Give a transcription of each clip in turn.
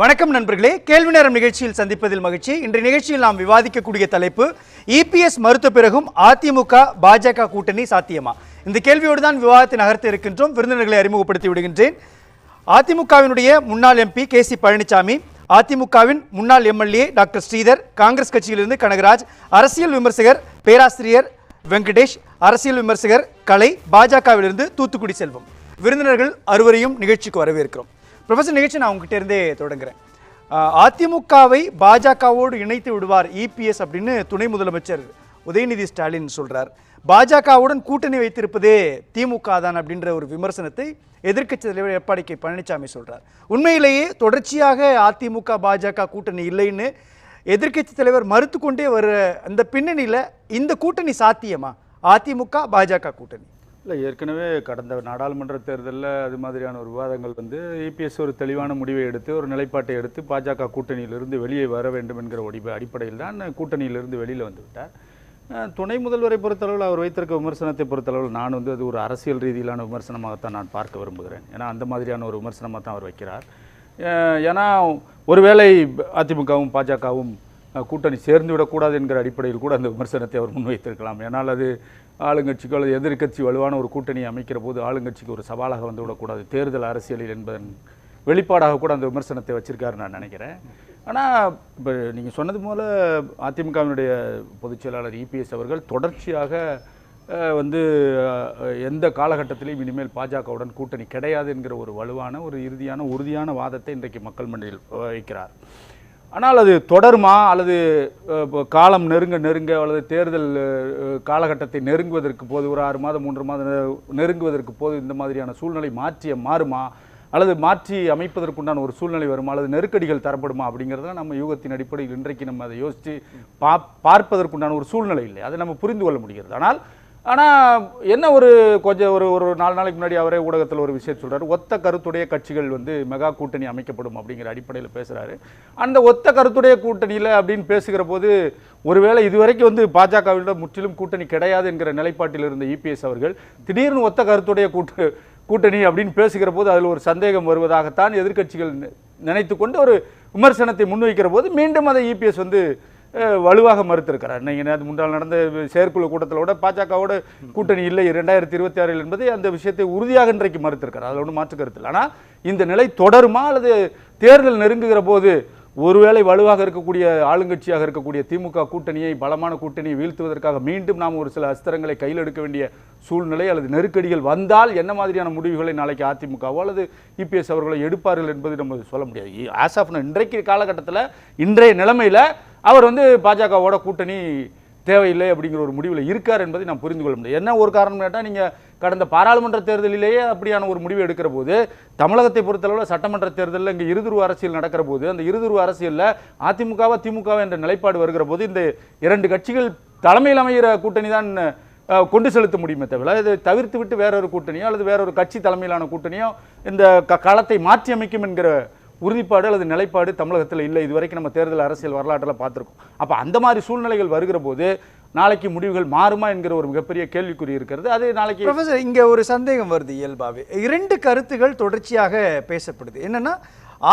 வணக்கம் நண்பர்களே, கேள்வி நேரம் நிகழ்ச்சியில் சந்திப்பதில் மகிழ்ச்சி. இன்றைய நிகழ்ச்சியில் நாம் விவாதிக்கக்கூடிய தலைப்பு இபிஎஸ் மறுத்த பிறகும் அதிமுக பாஜக கூட்டணி சாத்தியமா? இந்த கேள்வியோடு தான் விவாதத்தை நகர்த்த இருக்கின்றோம். விருந்தினர்களை அறிமுகப்படுத்தி விடுகின்றேன். அதிமுகவினுடைய முன்னாள் எம்பி KC பழனிசாமி, அதிமுகவின் முன்னாள் எம்எல்ஏ டாக்டர் ஸ்ரீதர், காங்கிரஸ் கட்சியிலிருந்து கனகராஜ், அரசியல் விமர்சகர் பேராசிரியர் வெங்கடேஷ், அரசியல் விமர்சகர் கலை, பாஜகவிலிருந்து தூத்துக்குடி செல்வம். விருந்தினர்கள் அறுவரையும் நிகழ்ச்சிக்கு வரவேற்கிறோம். ப்ரொஃபசர், நிகழ்ச்சி நான் உங்ககிட்ட இருந்தே தொடங்குறேன். அதிமுகவை பாஜகவோடு இணைத்து விடுவார் இபிஎஸ் அப்படின்னு துணை முதலமைச்சர் உதயநிதி ஸ்டாலின் சொல்றார். பாஜகவுடன் கூட்டணி வைத்திருப்பதே திமுக தான் அப்படின்ற ஒரு விமர்சனத்தை எதிர்க்கட்சி தலைவர் எடப்பாடி கே பழனிசாமி சொல்றார். உண்மையிலேயே தொடர்ச்சியாக அதிமுக பாஜக கூட்டணி இல்லைன்னு எதிர்க்கட்சி தலைவர் மறுத்து கொண்டே வர அந்த பின்னணியில் இந்த கூட்டணி சாத்தியமா? அதிமுக பாஜக கூட்டணி இல்லை, ஏற்கனவே கடந்த நாடாளுமன்ற தேர்தலில் அது மாதிரியான ஒரு விவாதங்கள் இபிஎஸ் ஒரு தெளிவான முடிவை எடுத்து ஒரு நிலைப்பாட்டை எடுத்து பாஜக கூட்டணியிலிருந்து வெளியே வர வேண்டும் என்கிற அடிப்படையில் தான் கூட்டணியிலிருந்து வெளியில் வந்துவிட்டார். துணை முதல்வரை பொறுத்தளவில் அவர் வைத்திருக்க விமர்சனத்தை பொறுத்தளவில் நான் அது ஒரு அரசியல் ரீதியிலான விமர்சனமாகத்தான் நான் பார்க்க விரும்புகிறேன். ஏன்னா அந்த மாதிரியான ஒரு விமர்சனமாக தான் அவர் வைக்கிறார். ஏன்னா ஒருவேளை அதிமுகவும் பாஜகவும் கூட்டணி சேர்ந்து விடக்கூடாது என்கிற அடிப்படையில் கூட அந்த விமர்சனத்தை அவர் முன்வைத்திருக்கலாம். ஏன்னால் அது ஆளுங்கட்சிக்கு அல்லது எதிர்க்கட்சி வலுவான ஒரு கூட்டணியை அமைக்கிற போது ஆளுங்கட்சிக்கு ஒரு சவாலாக வந்துவிடக்கூடாது தேர்தல் அரசியலில் என்பதன் வெளிப்பாடாக கூட அந்த விமர்சனத்தை வச்சிருக்காரு நான் நினைக்கிறேன். ஆனால் இப்போ நீங்கள் சொன்னது போல அதிமுகவினுடைய பொதுச் செயலாளர் இபிஎஸ் அவர்கள் தொடர்ச்சியாக எந்த காலகட்டத்திலையும் இனிமேல் பாஜகவுடன் கூட்டணி கிடையாது என்கிற ஒரு வலுவான ஒரு உறுதியான வாதத்தை இன்றைக்கு மக்கள் மன்றத்தில் வைக்கிறார். ஆனால் அது தொடருமா அல்லது காலம் நெருங்க அல்லது தேர்தல் காலகட்டத்தை நெருங்குவதற்கு போது ஒரு 6 மாதம் 3 மாதம் நெருங்குவதற்கு போது இந்த மாதிரியான சூழ்நிலை மாறுமா அல்லது மாற்றி அமைப்பதற்குண்டான ஒரு சூழ்நிலை வருமா அல்லது நெருக்கடிகள் தரப்படுமா அப்படிங்கிறத நம்ம யூகத்தின் அடிப்படையில் இன்றைக்கு நம்ம அதை யோசித்து பார்ப்பதற்குண்டான ஒரு சூழ்நிலை இல்லை. அதை நம்ம புரிந்து கொள்ள முடிகிறது. ஆனால் என்ன ஒரு 4 நாளைக்கு முன்னாடி அவரே ஊடகத்தில் ஒரு விஷயம் சொல்கிறார். ஒத்த கருத்துடைய கட்சிகள் மெகா கூட்டணி அமைக்கப்படும் அப்படிங்கிற அடிப்படையில் பேசுகிறாரு. அந்த ஒத்த கருத்துடைய கூட்டணியில் அப்படின்னு பேசுகிற போது ஒருவேளை இதுவரைக்கும் பாஜகவிடம் முற்றிலும் கூட்டணி கிடையாது என்கிற நிலைப்பாட்டில் இருந்த இபிஎஸ் அவர்கள் திடீர்னு ஒத்த கருத்துடைய கூட்டணி அப்படின்னு பேசுகிற போது அதில் ஒரு சந்தேகம் வருவதாகத்தான் எதிர்க்கட்சிகள் நினைத்து கொண்டு ஒரு விமர்சனத்தை முன்வைக்கிற போது மீண்டும் அதை இபிஎஸ் வலுவாக மறுத்திருக்கிறார். நீங்கள் முன்னால் நடந்த செயற்குழு கூட்டத்திலோட பாஜகவோட கூட்டணி இல்லை 2026 என்பதை அந்த விஷயத்தை உறுதியாக இன்றைக்கு மறுத்திருக்கிறார். அதில் ஒன்றும் மாற்று கருத்து இல்லை. ஆனால் இந்த நிலை தொடருமா அல்லது தேர்தல் நெருங்குகிற போது ஒருவேளை வலுவாக இருக்கக்கூடிய ஆளுங்கட்சியாக இருக்கக்கூடிய திமுக கூட்டணியை பலமான கூட்டணியை வீழ்த்துவதற்காக மீண்டும் நாம் ஒரு சில அஸ்திரங்களை கையில் எடுக்க வேண்டிய சூழ்நிலை அல்லது நெருக்கடிகள் வந்தால் என்ன மாதிரியான முடிவுகளை நாளைக்கு அதிமுகவோ அல்லது இபிஎஸ் அவர்களை எடுப்பார்கள் என்பது நம்ம சொல்ல முடியாது. ஆஸ் ஆஃப் இன்றைக்கு காலகட்டத்தில் இன்றைய நிலைமையில் அவர் பாஜகவோட கூட்டணி தேவையில்லை அப்படிங்கிற ஒரு முடிவில் இருக்கார் என்பதை நாம் புரிந்து கொள்ள முடியும். என்ன ஒரு காரணம் கேட்டால் நீங்கள் கடந்த பாராளுமன்ற தேர்தலிலேயே அப்படியான ஒரு முடிவு எடுக்கிற போது தமிழகத்தை பொறுத்தளவில் சட்டமன்ற தேர்தலில் இங்கே இருதுருவ அரசியல் நடக்கிற போது அந்த இருதுருவ அரசியலில் அதிமுகவா திமுகவா என்ற நிலைப்பாடு வருகிற போது இந்த 2 கட்சிகள் தலைமையில் அமைகிற கூட்டணி தான் கொண்டு செலுத்த முடியுமே தவிர இதை தவிர்த்து விட்டு வேறொரு கூட்டணியோ அல்லது வேறொரு கட்சி தலைமையிலான கூட்டணியோ இந்த களத்தை மாற்றி அமைக்கும் என்கிற உறுதிப்பாடு அல்லது நிலைப்பாடு தமிழகத்தில் இல்லை. இதுவரைக்கும் நம்ம தேர்தல் அரசியல் வரலாற்றில் பார்த்துருக்கோம். அப்போ அந்த மாதிரி சூழ்நிலைகள் வருகிற போது நாளைக்கு முடிவுகள் மாறுமா என்கிற ஒரு மிகப்பெரிய கேள்விக்குறி இருக்கிறது. அது நாளைக்கு ப்ரொஃபசர், இங்கே ஒரு சந்தேகம் வருது. இயல்பாகவே 2 கருத்துகள் தொடர்ச்சியாக பேசப்படுது. என்னன்னா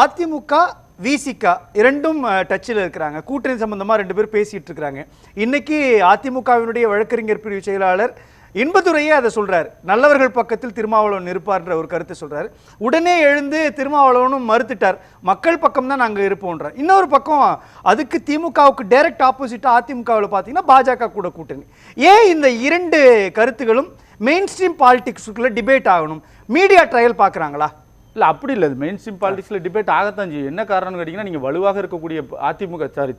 அதிமுக விசிக இரண்டும் டச்சில் இருக்கிறாங்க. கூட்டணி சம்பந்தமாக 2 பேர் பேசிட்டு இருக்கிறாங்க. இன்னைக்கு அதிமுகவினுடைய வழக்கறிஞர் பிரிவு செயலாளர் இன்பதுரையே அதை சொல்றாரு. நல்லவர்கள் பக்கத்தில் திருமாவளவன் இருப்பார்ன்ற ஒரு கருத்தை சொல்றாரு. உடனே எழுந்து திருமாவளவனும் மறுத்துட்டார். மக்கள் பக்கம் தான் நாங்கள் இருப்போம்ன்றார். இன்னொரு பக்கம் அதுக்கு திமுகவுக்கு டைரக்ட் ஆப்போசிட்டா அதிமுகவில் பார்த்தீங்கன்னா பாஜக கூட கூட்டணி. ஏன் இந்த 2 கருத்துகளும் மெயின் ஸ்ட்ரீம் பாலிடிக்ஸுக்குள்ள டிபேட் ஆகணும்? மீடியா ட்ரையல் பார்க்குறாங்களா? இல்லை, அப்படி இல்லை. மெயின் ஸ்ட்ரீம் பாலிடிக்ஸில் டிபேட் ஆகத்தான் செய்யும். என்ன காரணம்னு கேட்டிங்கன்னா நீங்கள் வலுவாக இருக்கக்கூடிய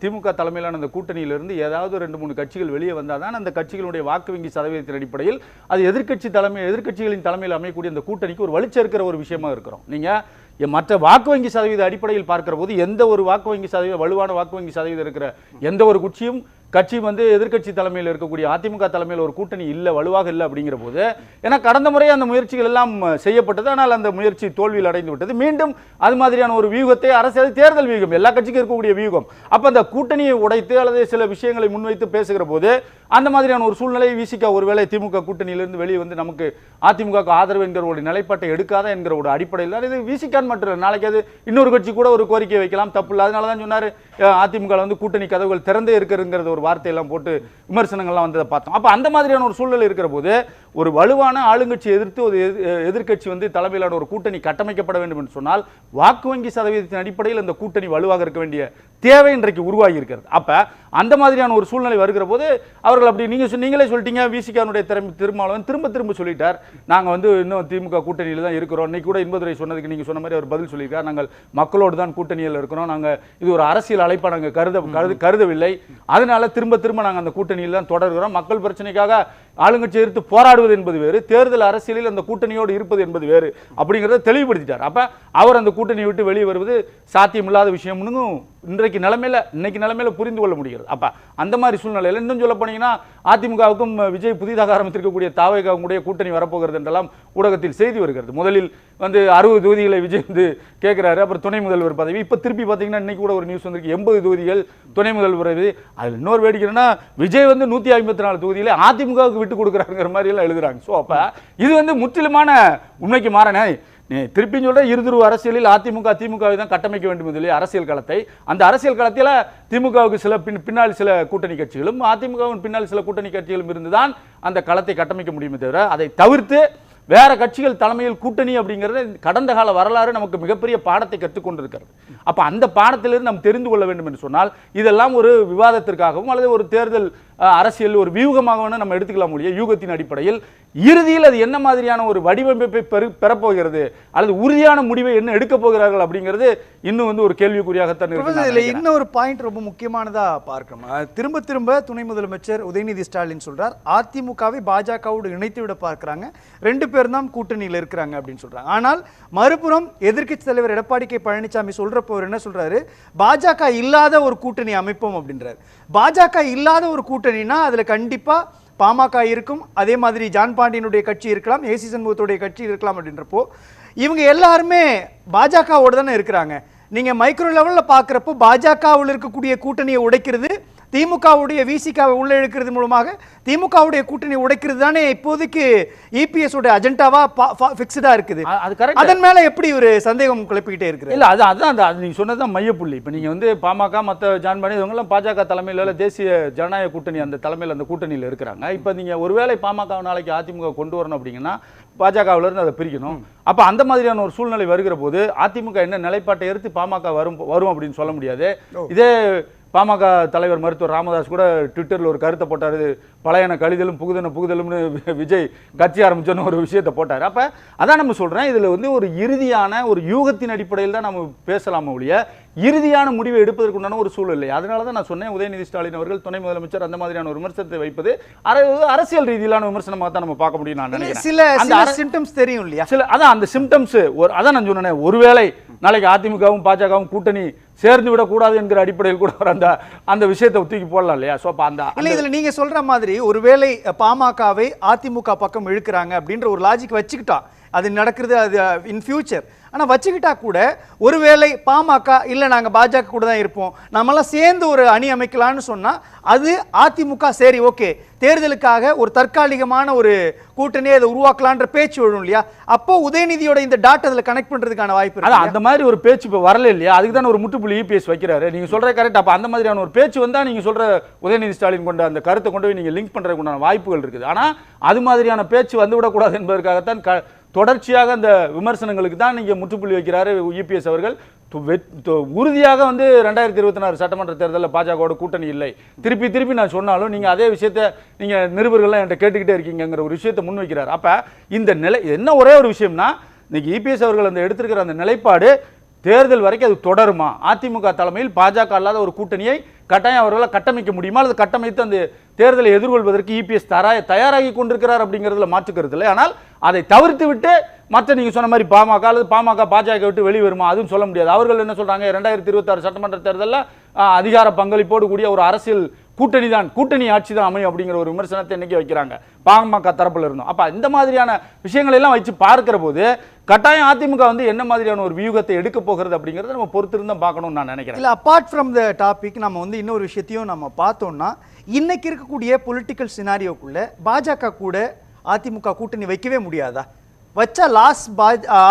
திமுக தலைமையிலான அந்த கூட்டணியிலிருந்து ஏதாவது 2-3 கட்சிகள் வெளியே வந்தால் தான் அந்த கட்சிகளுடைய வாக்கு வங்கி சதவீதத்தின் அடிப்படையில் அது எதிர்க்கட்சிகளின் தலைமையில் அமையக்கூடிய அந்த கூட்டணிக்கு ஒரு வலுச்சேர்க்கிற ஒரு விஷயமா இருக்கிறோம். நீங்கள் மற்ற வாக்கு வங்கி சதவீத அடிப்படையில் பார்க்கிற போது எந்த ஒரு வாக்கு வங்கி சதவீதம் வலுவான வாக்கு வங்கி சதவீதம் இருக்கிற எந்த ஒரு கட்சியும் கட்சி வந்து எதிர்க்கட்சி தலைமையில் இருக்கக்கூடிய அதிமுக தலைமையில் ஒரு கூட்டணி இல்லை, வலுவாக இல்லை அப்படிங்கிற போது, ஏன்னா கடந்த முறை அந்த முயற்சிகள் எல்லாம் செய்யப்பட்டது, ஆனால் அந்த முயற்சி தோல்வியில் அடைந்து விட்டது. மீண்டும் அது மாதிரியான ஒரு வியூகத்தை அரசியல் தேர்தல் வியூகம், எல்லா கட்சிக்கும் இருக்கக்கூடிய வியூகம், அப்ப அந்த கூட்டணியை உடைத்து அல்லது சில விஷயங்களை முன்வைத்து பேசுகிற போது அந்த மாதிரியான ஒரு சூழ்நிலை விசிக ஒருவேளை திமுக கூட்டணியிலிருந்து வெளியே வந்து நமக்கு அதிமுக ஆதரவு என்கிற ஒரு நிலைப்பாட்டை எடுக்காத என்கிற ஒரு அடிப்படையில் தான் இது விசிகான் மற்றும் நாளைக்கு அது இன்னொரு கட்சி கூட ஒரு கோரிக்கை வைக்கலாம், தப்பு இல்லை. அதனால தான் சொன்னார் அதிமுக வந்து கூட்டணி கதவுகள் திறந்தே இருக்கிறதுங்கிறது ஒரு வார்த்தையெல்லாம் போட்டு விமர்சனங்கள்லாம் வந்ததை பார்த்தோம். அப்போ அந்த மாதிரியான ஒரு சூழ்நிலை இருக்கிற போது ஒரு வலுவான ஆளுங்கட்சி எதிர்த்து ஒரு எதிர்க்கட்சி வந்து தலைமையிலான ஒரு கூட்டணி கட்டமைக்கப்பட வேண்டும் என்று சொன்னால் வாக்கு வங்கி சதவீதத்தின் அடிப்படையில் அந்த கூட்டணி வலுவாக இருக்க வேண்டிய தேவை இன்றைக்கு உருவாகி இருக்கிறது. அப்ப அந்த மாதிரியான ஒரு சூழ்நிலை வருகிற போது அவர்கள் அப்படி நீங்களே சொல்லிட்டீங்க, விசிகானுடைய திருமாவளவன் திரும்ப சொல்லிட்டார், நாங்க வந்து இன்னும் திமுக கூட்டணியில் தான் இருக்கிறோம். இன்னைக்கு கூட இன்பதுரை சொன்னதுக்கு நீங்க சொன்ன மாதிரி அவர் பதில் சொல்லியிருக்கார், நாங்கள் மக்களோடு தான் கூட்டணியில் இருக்கிறோம், நாங்க இது ஒரு அரசியல் அழைப்பா நாங்கள் கருதவில்லை, அதனால திரும்ப நாங்கள் அந்த கூட்டணியில் தான் தொடர்கிறோம். மக்கள் பிரச்சனைக்காக ஆளுங்கட்சி எதிர்த்து போராடுவது என்பது வேறு, தேர்தல் அரசியலில் அந்த கூட்டணியோடு இருப்பது என்பது வேறு அப்படிங்கிறத தெளிவுபடுத்திட்டார். அப்ப அவர் அந்த கூட்டணியை விட்டு வெளியே வருவது சாத்தியமில்லாத விஷயம்னு இன்னைக்கு நிலைமையில புரிந்து கொள்ள முடிகிறது. அப்ப அந்த மாதிரி சூழ்நிலையில் இன்னும் சொல்ல போனீங்கன்னா அதிமுகவுக்கும் விஜய் புதிதாக ஆரம்பித்திருக்கக்கூடிய தாவேகாவுடைய கூட்டணி வரப்போகிறது என்றெல்லாம் ஊடகத்தில் செய்தி வருகிறது. முதலில் வந்து 60 தொகுதிகளை விஜய் வந்து கேட்கிறாரு, அப்புறம் துணை முதல்வர் பதவி. இப்ப திருப்பி பாத்தீங்கன்னா இன்னைக்கு கூட ஒரு நியூஸ் வந்திருக்கு, 80 தொகுதிகள் துணை முதல்வர் பதவி. அதுல இன்னொரு வேடிக்கைன்னா விஜய் வந்து 154 தொகுதியில அதிமுகவுக்கு விட்டு கொடுக்குறாங்கிற மாதிரி எல்லாம் எழுதுறாங்க. ஸோ அப்ப இது வந்து முற்றிலுமான உண்மைக்கு மாறான திருப்பி சொல்ற இருதுருவ அரசியலில் அதிமுக திமுகவை தான் கட்டமைக்க வேண்டும் இல்லையா அரசியல் களத்தை. அந்த அரசியல் களத்தில் திமுகவுக்கு சில பின்னால் சில கூட்டணி கட்சிகளும் அதிமுகவின் பின்னால் சில கூட்டணி கட்சிகளும் இருந்துதான் அந்த களத்தை கட்டமைக்க முடியுமே தவிர அதை தவிர்த்து வேற கட்சிகள் தலைமையில் கூட்டணி அப்படிங்கிறது கடந்த கால வரலாறு நமக்கு மிகப்பெரிய பாடத்தை கற்றுக்கொண்டிருக்கிறது. அப்ப அந்த பாடத்திலிருந்து நாம் தெரிந்து கொள்ள வேண்டும் என்று சொன்னால் இதெல்லாம் ஒரு விவாதத்திற்காகவும் அல்லது ஒரு தேர்தல் அரசியல் ஒரு வியூகமாக நம்ம எடுத்துக்கலாம் முடியும். யூகத்தின் அடிப்படையில் இறுதியில் அது என்ன மாதிரியான ஒரு வடிவமைப்பை பெறப்போகிறது அல்லது உறுதியான முடிவை என்ன எடுக்க போகிறார்கள் அப்படிங்கிறது இன்னும் வந்து ஒரு கேள்விக்குறியாகத்தான் இருக்கு. இன்னொரு பாயிண்ட் ரொம்ப முக்கியமானதா பார்க்கிறோம். திரும்ப துணை முதலமைச்சர் உதயநிதி ஸ்டாலின் சொல்றார், அதிமுகவை பாஜகவோடு இணைத்து விட பார்க்கிறாங்க, 2 பேர் தான் கூட்டணியில் இருக்கிறாங்க அப்படின்னு சொல்றாங்க. ஆனால் மறுபுறம் எதிர்க்கட்சி தலைவர் எடப்பாடி கே பழனிசாமி சொல்றப்போ என்ன சொல்றாரு, பாஜக இல்லாத ஒரு கூட்டணி அமைப்போம் அப்படின்றாரு. பாஜக இல்லாத ஒரு கூட்டணினா அதுல கண்டிப்பா பாமக இருக்கும், அதே மாதிரி ஜான் பாண்டியனுடைய கட்சி இருக்கலாம், ஏசி சண்முகத்துடைய கட்சி இருக்கலாம் அப்படின்றப்போ இவங்க எல்லாருமே பாஜகவோட தானே இருக்கிறாங்க. நீங்க மைக்ரோ லெவல்ல பாக்குறப்போ பாஜகவில் இருக்கக்கூடிய கூட்டணியை உடைக்கிறது, திமுகவுடைய விசிகாவை உள்ள இழுக்கிறது மூலமாக திமுகவுடைய கூட்டணி உடைக்கிறது தானே இப்போதைக்கு இபிஎஸ் உடைய அஜெண்டாவா ஃபிக்ஸ்டா இருக்குது. அதன் மேல எப்படி ஒரு சந்தேகம் குழப்பிக்கிட்டே இருக்கு? இல்ல அதான் நீங்க சொன்னதுதான் மையப்புள்ளி. இப்ப நீங்க வந்து பாமக மத்த ஜான் பாண்டி இவங்க எல்லாம் பாஜக தலைமையில தேசிய ஜனநாயக கூட்டணி அந்த தலைமையில் அந்த கூட்டணியில் இருக்கிறாங்க. இப்ப நீங்க ஒருவேளை பாமக நாளைக்கு அதிமுக கொண்டு வரணும் அப்படிங்கன்னா பாஜகவில இருந்து அதை பிரிக்கணும். அப்ப அந்த மாதிரியான ஒரு சூழ்நிலை வருகிற போது அதிமுக என்ன நிலைப்பாட்டை எடுத்து பாமக வரும் அப்படின்னு சொல்ல முடியாது. இதே பாமக தலைவர் மருத்துவர் ராமதாஸ் கூட ட்விட்டர்ல ஒரு கருத்தை போட்டாரு, பழையன கழிதலும் புகுதலும்னு விஜய் கட்சி ஆரம்பிச்சோன்னு ஒரு விஷயத்தை போட்டாரு. அப்ப அதான் நம்ம சொல்றேன், இதுல வந்து ஒரு இறுதியான ஒரு யூகத்தின் அடிப்படையில் தான் நம்ம பேசலாம ஒழிய இறுதியான முடிவை எடுப்பதற்குண்டான ஒரு சூழல் இல்லை. அதனால தான் நான் சொன்னேன், உதயநிதி ஸ்டாலின் அவர்கள் துணை முதலமைச்சர் அந்த மாதிரியான ஒரு விமர்சனத்தை வைப்பது அரசியல் ரீதியிலான விமர்சனமாக தான் நம்ம பார்க்க முடியும். நான் நினைக்கிறேன் சில சிம்டம்ஸ் தெரியும் இல்லையா, அதான் அந்த சிம்டம்ஸ் அதான் நான் சொன்னேன், ஒருவேளை நாளைக்கு அதிமுகவும் பாஜகவும் கூட்டணி சேர்ந்து விடக்கூடாது என்கிற அடிப்படையில் கூட அந்த விஷயத்தை தூக்கி போடலாம் இல்லையா. சோ அந்த இல்ல இதுல நீங்க சொல்ற மாதிரி ஒருவேளை பாமகவை அதிமுக பக்கம் இழுக்கிறாங்க அப்படின்ற ஒரு லாஜிக் வச்சுக்கிட்டா அது நடக்கிறது, அது இன் ஃபியூச்சர். ஆனா வச்சுக்கிட்டா கூட ஒருவேளை பாமக இல்ல நாங்க பாஜக கூட தான் இருப்போம், நம்மளாம் சேர்ந்து ஒரு அணி அமைக்கலாம்னு சொன்னா அது அதிமுக சரி ஓகே தேர்தலுக்காக ஒரு தற்காலிகமான ஒரு கூட்டணியை அதை உருவாக்கலான்ற பேச்சு வரும் இல்லையா. அப்போ உதயநிதியோட இந்த டாட் அதுல கனெக்ட் பண்றதுக்கான வாய்ப்பு இருக்கு. அந்த மாதிரி ஒரு பேச்சு இப்ப வரல இல்லையா, அதுக்கு தான் ஒரு முட்டுப்புள்ளி இபிஎஸ் வைக்கிறாரு. நீங்க சொல்ற கரெக்ட். அப்ப அந்த மாதிரியான ஒரு பேச்சு வந்தா நீங்க சொல்ற உதயநிதி ஸ்டாலின் கொண்ட அந்த கருத்தை கொண்டு போய் நீங்க லிங்க் பண்றதுக்கு உண்டான வாய்ப்புகள் இருக்குது. ஆனா அது மாதிரியான பேச்சு வந்து விடக்கூடாது என்பதற்காகத்தான் தொடர்ச்சியாக அந்த விமர்சனங்களுக்கு தான் நீங்க முற்றுப்புள்ளி வைக்கிறாரு இபிஎஸ் அவர்கள். உறுதியாக வந்து 2026 சட்டமன்ற தேர்தலில் பாஜகவோட கூட்டணி இல்லை. திருப்பி நான் சொன்னாலும் நீங்க அதே விஷயத்தை நீங்க நிருபர்கள்லாம் என்கிட்ட கேட்டுக்கிட்டே இருக்கீங்கிற ஒரு விஷயத்தை முன்வைக்கிறார். அப்ப இந்த நிலை என்ன ஒரே ஒரு விஷயம்னா இன்னைக்கு இபிஎஸ் அவர்கள் அந்த எடுத்திருக்கிற அந்த நிலைப்பாடு தேர்தல் வரைக்கும் அது தொடருமா, அதிமுக தலைமையில் பாஜக அல்லாத ஒரு கூட்டணியை கட்டாயம் அவர்களால் கட்டமைக்க முடியுமா, அல்லது கட்டமைத்து அந்த தேர்தலை எதிர்கொள்வதற்கு இபிஎஸ் தயாராகி கொண்டிருக்கிறார் அப்படிங்கிறதுல மாற்றுக்கிறது இல்லை. ஆனால் அதை தவிர்த்து விட்டு மற்ற நீங்க சொன்ன மாதிரி பாமக அல்லது பாமக பாஜக விட்டு வெளிவருமா அதுவும் சொல்ல முடியாது. அவர்கள் என்ன சொல்றாங்க, 2026 சட்டமன்ற தேர்தலில் அதிகார பங்களிப்போடு கூடிய ஒரு அரசியல் கூட்டணி ஆட்சி தான் அமையும் அப்படிங்கிற ஒரு விமர்சனத்தை இன்னைக்கு வைக்கிறாங்க பாமக தரப்புல இருந்தோம். அப்ப இந்த மாதிரியான விஷயங்களை எல்லாம் வச்சு பார்க்கிற போது கட்டாயம் அதிமுக வந்து என்ன மாதிரியான ஒரு வியூகத்தை எடுக்க போகிறது அப்படிங்கறத நம்ம பொறுத்திருந்தா பார்க்கணும்னு நான் நினைக்கிறேன். இல்ல அப்பார்ட் ஃப்ரம் த டாபிக் நம்ம வந்து இன்னொரு விஷயத்தையும் நம்ம பார்த்தோம்னா இன்னைக்கு இருக்கக்கூடிய பொலிட்டிக்கல் சினாரியோக்குள்ள பாஜக கூட அதிமுக கூட்டணி வைக்கவே முடியாதா? வச்சா லாஸ்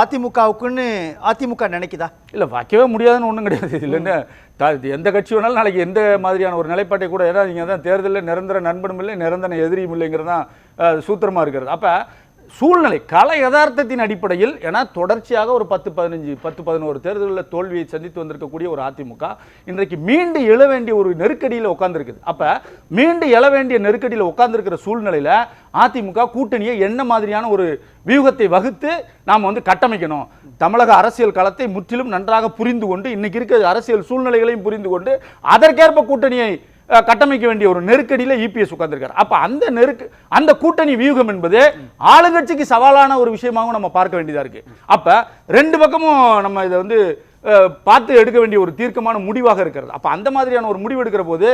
அதிமுகவுக்குன்னு அதிமுக நினைக்குதா? இல்ல வைக்கவே முடியாதுன்னு ஒன்றும் கிடையாது. இல்லைன்னு எந்த கட்சி வேணாலும் நாளைக்கு எந்த மாதிரியான ஒரு நிலைப்பாட்டை கூட, ஏன்னா நீங்கள் தான் தேர்தலில் நிரந்தர நண்பனும் இல்லை நிரந்தர எதிரியும் இல்லைங்கிறது தான் சூத்திரமாக இருக்கிறது. அப்போ சூழ்நிலை கல யதார்த்தத்தின் அடிப்படையில், ஏன்னா தொடர்ச்சியாக ஒரு 10-11 தேர்தலில் தோல்வியை சந்தித்து வந்திருக்கக்கூடிய ஒரு அதிமுக இன்றைக்கு மீண்டு எழ வேண்டிய ஒரு நெருக்கடியில் உட்கார்ந்துருக்குது. அப்போ மீண்டு எழ வேண்டிய நெருக்கடியில் உட்கார்ந்துருக்கிற சூழ்நிலையில் அதிமுக கூட்டணியை என்ன மாதிரியான ஒரு வியூகத்தை வகுத்து நாம் வந்து கட்டமைக்கணும், தமிழக அரசியல் களத்தை முற்றிலும் நன்றாக புரிந்து கொண்டு இன்னைக்கு இருக்கிற அரசியல் சூழ்நிலைகளையும் புரிந்து கொண்டு அதற்கேற்ப கூட்டணியை கட்டமைக்க வேண்டிய ஒரு நெருக்கடியில இபிஎஸ் உட்கார்ந்திருக்காரு. அப்ப அந்த கூட்டணி வியூகம் என்பது ஆளுங்கட்சிக்கு சவாலான ஒரு விஷயமாகவும் நம்ம பார்க்க வேண்டியதா இருக்கு. அப்ப ரெண்டு பக்கமும் நம்ம இதை வந்து பார்த்து எடுக்க வேண்டிய ஒரு தீர்க்கமான முடிவாக இருக்கிறது. அப்ப அந்த மாதிரியான ஒரு முடிவு எடுக்கிற போது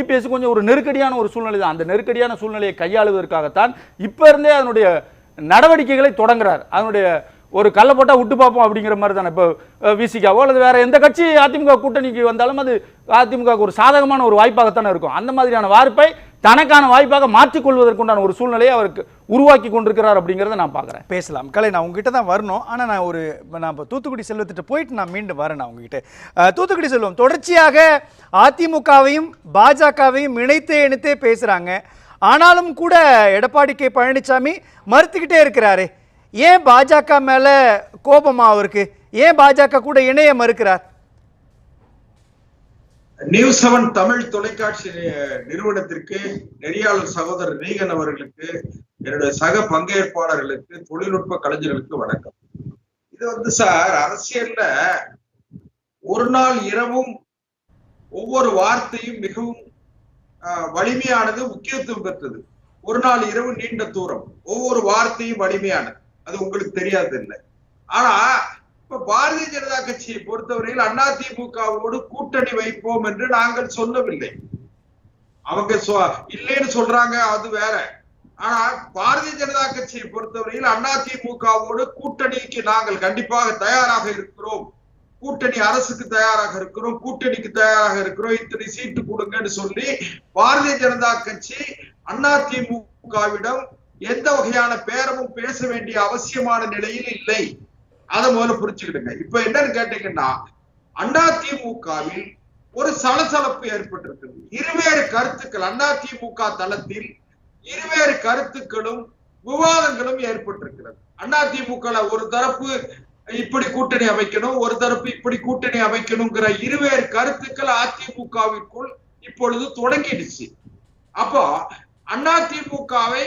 இபிஎஸ் கொஞ்சம் ஒரு நெருக்கடியான ஒரு சூழ்நிலை தான். அந்த நெருக்கடியான சூழ்நிலையை கையாளுவதற்காகத்தான் இப்ப இருந்தே அதனுடைய நடவடிக்கைகளை தொடங்குறார். அதனுடைய ஒரு கல்லை போட்டா விட்டு பார்ப்போம் அப்படிங்கிற மாதிரி தானே. இப்போ விசிகாவோ அல்லது வேற எந்த கட்சி அதிமுக கூட்டணிக்கு வந்தாலும் அது அதிமுக ஒரு சாதகமான ஒரு வாய்ப்பாகத்தானே இருக்கும். அந்த மாதிரியான வாய்ப்பை தனக்கான வாய்ப்பாக மாற்றிக்கொள்வதற்குண்டான ஒரு சூழ்நிலையை அவருக்கு உருவாக்கி கொண்டிருக்கிறார் அப்படிங்கிறத நான் பார்க்குறேன். பேசலாம் கலை, நான் உங்ககிட்ட தான் வரணும். ஆனால் நான் இப்போ தூத்துக்குடி செல்வத்திட்ட போயிட்டு நான் மீண்டும் வரேன். நான் உங்ககிட்ட தூத்துக்குடி செல்வம், தொடர்ச்சியாக அதிமுகவையும் பாஜகவையும் இணைத்தே பேசுகிறாங்க. ஆனாலும் கூட எடப்பாடி கே பழனிசாமி மறுத்துக்கிட்டே இருக்கிறாரு. ஏன் பாஜக மேல கோபமா அவருக்கு? ஏன் பாஜக கூட இணைய மறுக்கிறார்? நியூஸ் 7 தமிழ் தொலைக்காட்சி நிறுவனத்திற்கு, நெறியாளர் சகோதரர் ரீகன் அவர்களுக்கு, என்னுடைய சக பங்கேற்பாளர்களுக்கு, தொழில்நுட்ப கலைஞர்களுக்கு வணக்கம். இது வந்து சார், அரசியல்ல ஒரு நாள் இரவும் ஒவ்வொரு வார்த்தையும் மிகவும் வலிமையானது, முக்கியத்துவம் பெற்றது. ஒரு நாள் இரவு நீண்ட தூரம், ஒவ்வொரு வார்த்தையும் வலிமையானது. அது உங்களுக்கு தெரியாது இல்லை. ஆனா இப்ப பாரதிய ஜனதா கட்சியை பொறுத்தவரையில் அதிமுகவோடு கூட்டணி வைப்போம் என்று நாங்கள் சொல்லவில்லை. அவங்க இல்லைன்னு சொல்றாங்க, அது வேற. ஆனா பாரதிய ஜனதா கட்சியை பொறுத்தவரையில் அதிமுகவோடு கூட்டணிக்கு நாங்கள் கண்டிப்பாக தயாராக இருக்கிறோம், கூட்டணி அரசுக்கு தயாராக இருக்கிறோம், கூட்டணிக்கு தயாராக இருக்கிறோம், இத்தனை சீட்டு கொடுங்கன்னு சொல்லி பாரதிய ஜனதா கட்சி அதிமுகவிடம் எந்த வகையான பேரமும் பேச வேண்டிய அவசியமான நிலையில் இல்லை. அதை முதல்ல புரிச்சுக்கிடுங்க. இப்ப என்னன்னு கேட்டீங்கன்னா, அதிமுகவில் ஒரு சலசலப்பு ஏற்பட்டிருக்கிறது. இருவேறு கருத்துக்கள், அதிமுக தளத்தில் இருவேறு கருத்துக்களும் விவாதங்களும் ஏற்பட்டிருக்கிறது. அதிமுக ஒரு தரப்பு இப்படி கூட்டணி அமைக்கணும், ஒரு தரப்பு இப்படி கூட்டணி அமைக்கணுங்கிற இருவேறு கருத்துக்கள் அதிமுகவிற்குள் இப்பொழுது தொடங்கிடுச்சு. அப்போ அதிமுகவை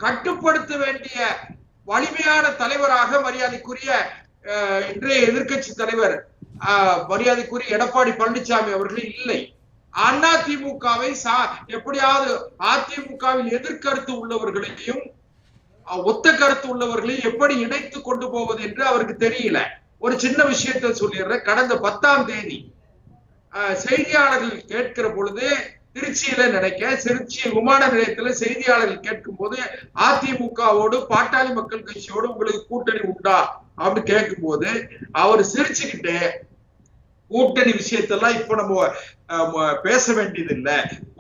கட்டுப்படுத்த வேண்டிய வலிமையான தலைவராக மரியாதைக்குரிய இன்றைய எதிர்கட்சி தலைவர் மரியாதைக்குரிய எடப்பாடி பழனிசாமி அவர்கள் இல்லை. அதிமுகவை எப்படியாவது அதிமுகவில் எதிர்கருத்து உள்ளவர்களையும் ஒத்த கருத்து உள்ளவர்களையும் எப்படி இணைத்து கொண்டு போவது என்று அவருக்கு தெரியல. ஒரு சின்ன விஷயத்தை சொல்லிடுறேன். கடந்த 10ஆம் தேதி செய்தியாளர்கள் கேட்கிற பொழுது திருச்சி விமான நிலையத்துல செய்தியாளர்கள் கேட்கும் போது, அதிமுகவோடு பாட்டாளி மக்கள் கட்சியோடு உங்களுக்கு கூட்டணி உண்டா அப்படின்னு கேட்கும் போது அவர் சிரிச்சுக்கிட்டு, கூட்டணி விஷயத்தெல்லாம் இப்ப நம்ம பேச வேண்டியது இல்ல,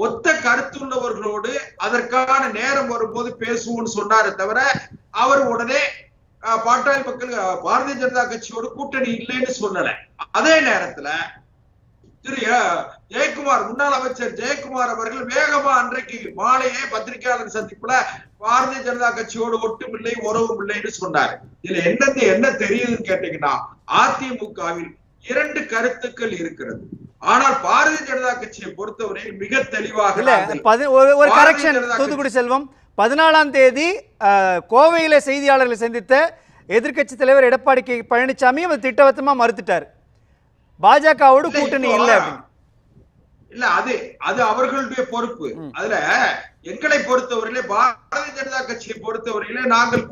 ஒத்த கருத்துள்ளவர்களோடு அதற்கான நேரம் வரும்போது பேசுவோம்னு சொன்னாரே தவிர அவர் உடனே பாட்டாளி மக்கள் பாரதிய ஜனதா கட்சியோடு கூட்டணி இல்லைன்னு சொல்லல. அதே நேரத்துல திரு ஜெயக்குமார், முன்னாள் அமைச்சர் ஜெயக்குமார் அவர்கள் வேகமா அன்றைக்கு மாலையே பத்திரிகையாளர் சந்திப்புல பாரதிய ஜனதா கட்சியோடு ஒட்டும் இல்லை, உறவும் இல்லைன்னு சொன்னாரு. இதுல என்ன தெரியுதுன்னு கேட்டீங்கன்னா, அதிமுகவில் 2 கருத்துக்கள் இருக்கிறது. ஆனால் பாரதிய ஜனதா கட்சியை பொறுத்தவரையில் மிக தெளிவாக ஒரு கரெக்ஷன். தூத்துக்குடி செல்வம், 14ஆம் தேதி கோவையில செய்தியாளர்களை சந்தித்த எதிர்கட்சி தலைவர் எடப்பாடி கே பழனிசாமி அவர் திட்டவட்டமா மறுத்துட்டார், பாஜகவோடு கூட்டணி இல்ல அப்படின்னு. இல்ல, அது அவர்களுடைய பொறுப்பு. அதுல எங்களை பொறுத்தவரையிலே, பாரதிய ஜனதா கட்சியை பொறுத்தவரையிலே நாங்கள்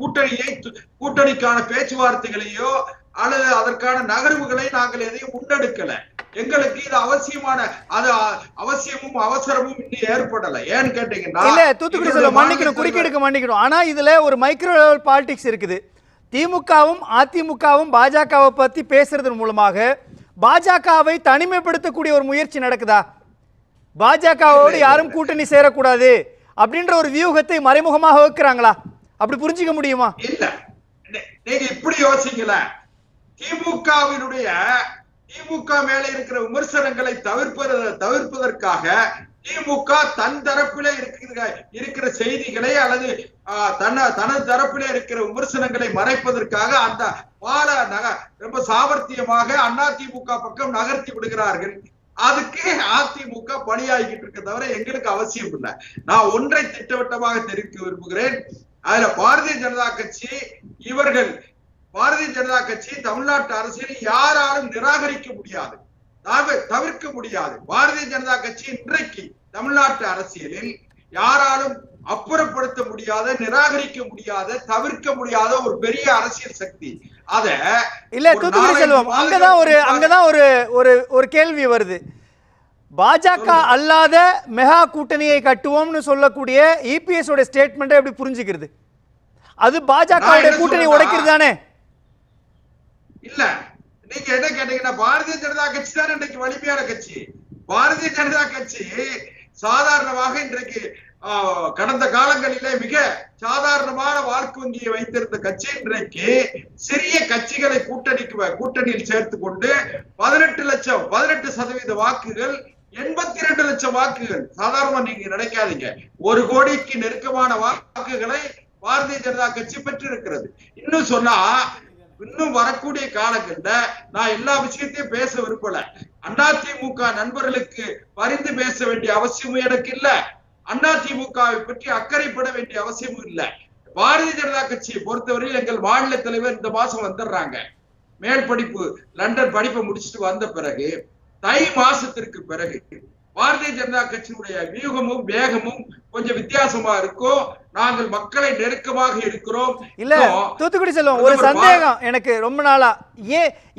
கூட்டணிக்கான பேச்சுவார்த்தைகளையோ அல்லது அதற்கான நகர்வுகளை நாங்கள் எதையும் முன்னெடுக்கல. எங்களுக்கு இது அவசியமான அது அவசியமும் அவசரமும் இன்னும் ஏற்படல. ஏன்னு கேட்டீங்கன்னா இல்ல தூத்துக்குடி செல்வம் மன்னிக்கணும், குறுக்கீடுக்கு மன்னிக்கணும். ஆனா இதுல ஒரு மைக்ரோ லெவல் பாலிடிக்ஸ் இருக்குது. திமுகவும் அதிமுகவும் பாஜகவை பத்தி பேசுறதன் மூலமாக பாஜகவை தனிமைப்படுத்தக்கூடிய ஒரு முயற்சி நடக்குதா? பாஜகவோடு யாரும் கூட்டணி சேரக்கூடாது அப்படின்ற ஒரு வியூகத்தை மறைமுகமாக வைக்கிறாங்களா? அப்படி புரிஞ்சுக்க முடியுமா? இல்ல, நீங்க இப்படி யோசிக்கல. திமுக மேல இருக்கிற விமர்சனங்களை தவிர்ப்பதற்காக திமுக தன் தரப்பிலே இருக்கிற செய்திகளை அல்லது தனது தரப்பிலே இருக்கிற விமர்சனங்களை மறைப்பதற்காக அந்த ரொம்ப சாமர்த்தியமாக அதிமுக பக்கம் நகர்த்தி விடுகிறார்கள். அதுக்கு அதிமுக பணியாகிட்டு இருக்க தவிர எங்களுக்கு அவசியம் இல்லை. நான் ஒன்றை திட்டவட்டமாக தெரிவிக்க விரும்புகிறேன். அதுல பாரதிய ஜனதா கட்சி தமிழ்நாட்டு அரசியல் யாராலும் நிராகரிக்க முடியாது, தவிர்க்க முடியாது. பாரதிய ஜனதா கட்சி இன்றைக்கு தமிழ்நாட்டு அரசியலில் யாராலும் அப்புறப்படுத்த முடியாத, நிராகரிக்க முடியாத, தவிர்க்க முடியாத ஒரு பெரிய அரசியல் சக்தி. அத இல்ல தூத்துக்குடி செல்வம், அங்கதான் ஒரு கேள்வி வருது. பாஜக அல்லாத மெகா கூட்டணியை கட்டுவோம்னு சொல்லக்கூடிய இபிஎஸ் உடைய ஸ்டேட்மெண்ட் எப்படி புரிஞ்சுக்கிறது? அது பாஜக கூட்டணி உடைக்கிறது தானே? இல்ல, நீங்க என்ன கேட்டீங்கன்னா பாரதிய ஜனதா கட்சி தான் இன்றைக்கு வலிமையான கட்சி. பாரதிய ஜனதா கட்சி சாதாரணமாக இன்றைக்கு கடந்த காலங்களிலே மிக சாதாரணமான வாக்கு வங்கியை வைத்திருந்த கட்சி இன்றைக்கு சிறிய கட்சிகளை கூட்டணியில் சேர்த்து கொண்டு 18% வாக்குகள், 82 லட்சம் வாக்குகள். சாதாரணமா நீங்க நினைக்காதீங்க, 1 கோடிக்கு நெருக்கமான வாக்குகளை பாரதிய ஜனதா கட்சி பெற்றிருக்கிறது. இன்னும் சொன்னா இன்னும் வரக்கூடிய காலங்கள்ல நான் எல்லா விஷயத்தையும் பேச விரும்பல. அதிமுக நண்பர்களுக்கு பரிந்து பேச வேண்டிய அவசியமும் எனக்கு இல்ல. அதிமுகவை பற்றி அக்கறைப்பட வேண்டிய அவசியமும் இல்ல. பாரதிய ஜனதா கட்சியை பொறுத்தவரையில் எங்கள் மாநில தலைவர் இந்த மாசம் வந்துடுறாங்க. மேல் படிப்பு லண்டன் படிப்பை முடிச்சுட்டு வந்த பிறகு தை மாசத்திற்கு பிறகு பாரதிய ஜனதா கட்சியினுடைய வியூகமும் வேகமும் கொஞ்சம் வித்தியாசமா இருக்கும். நாங்கள் மக்களை நெருக்கமாக இருக்கிறோம். இல்ல தூத்துக்குடி செல்வம், ஒரு சந்தேகம் எனக்கு ரொம்ப நாளா.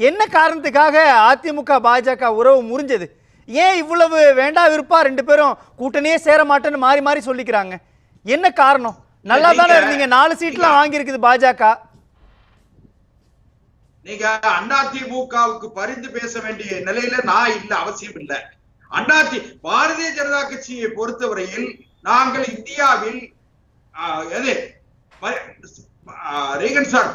என்ன காரணத்துக்காக அதிமுக பாஜக உறவு முறிஞ்சது? ஏன் இவ்வளவு வேண்டா விருப்பா 2 பேரும் கூட்டணியே சேர மாட்டேன்னு மாறி மாறி சொல்லிக்கிறாங்க? என்ன காரணம்? நல்லா தானே இருந்தீங்க, 4 சீட்லாம் வாங்கி இருக்குது பாஜக. நீங்க அதிமுகவுக்கு பரிந்து பேச வேண்டிய நிலையில நான் இல்ல, அவசியம் இல்ல. பாரதிய ஜனதா கட்சியை பொறுத்தவரையில் நாங்கள் இந்தியாவில்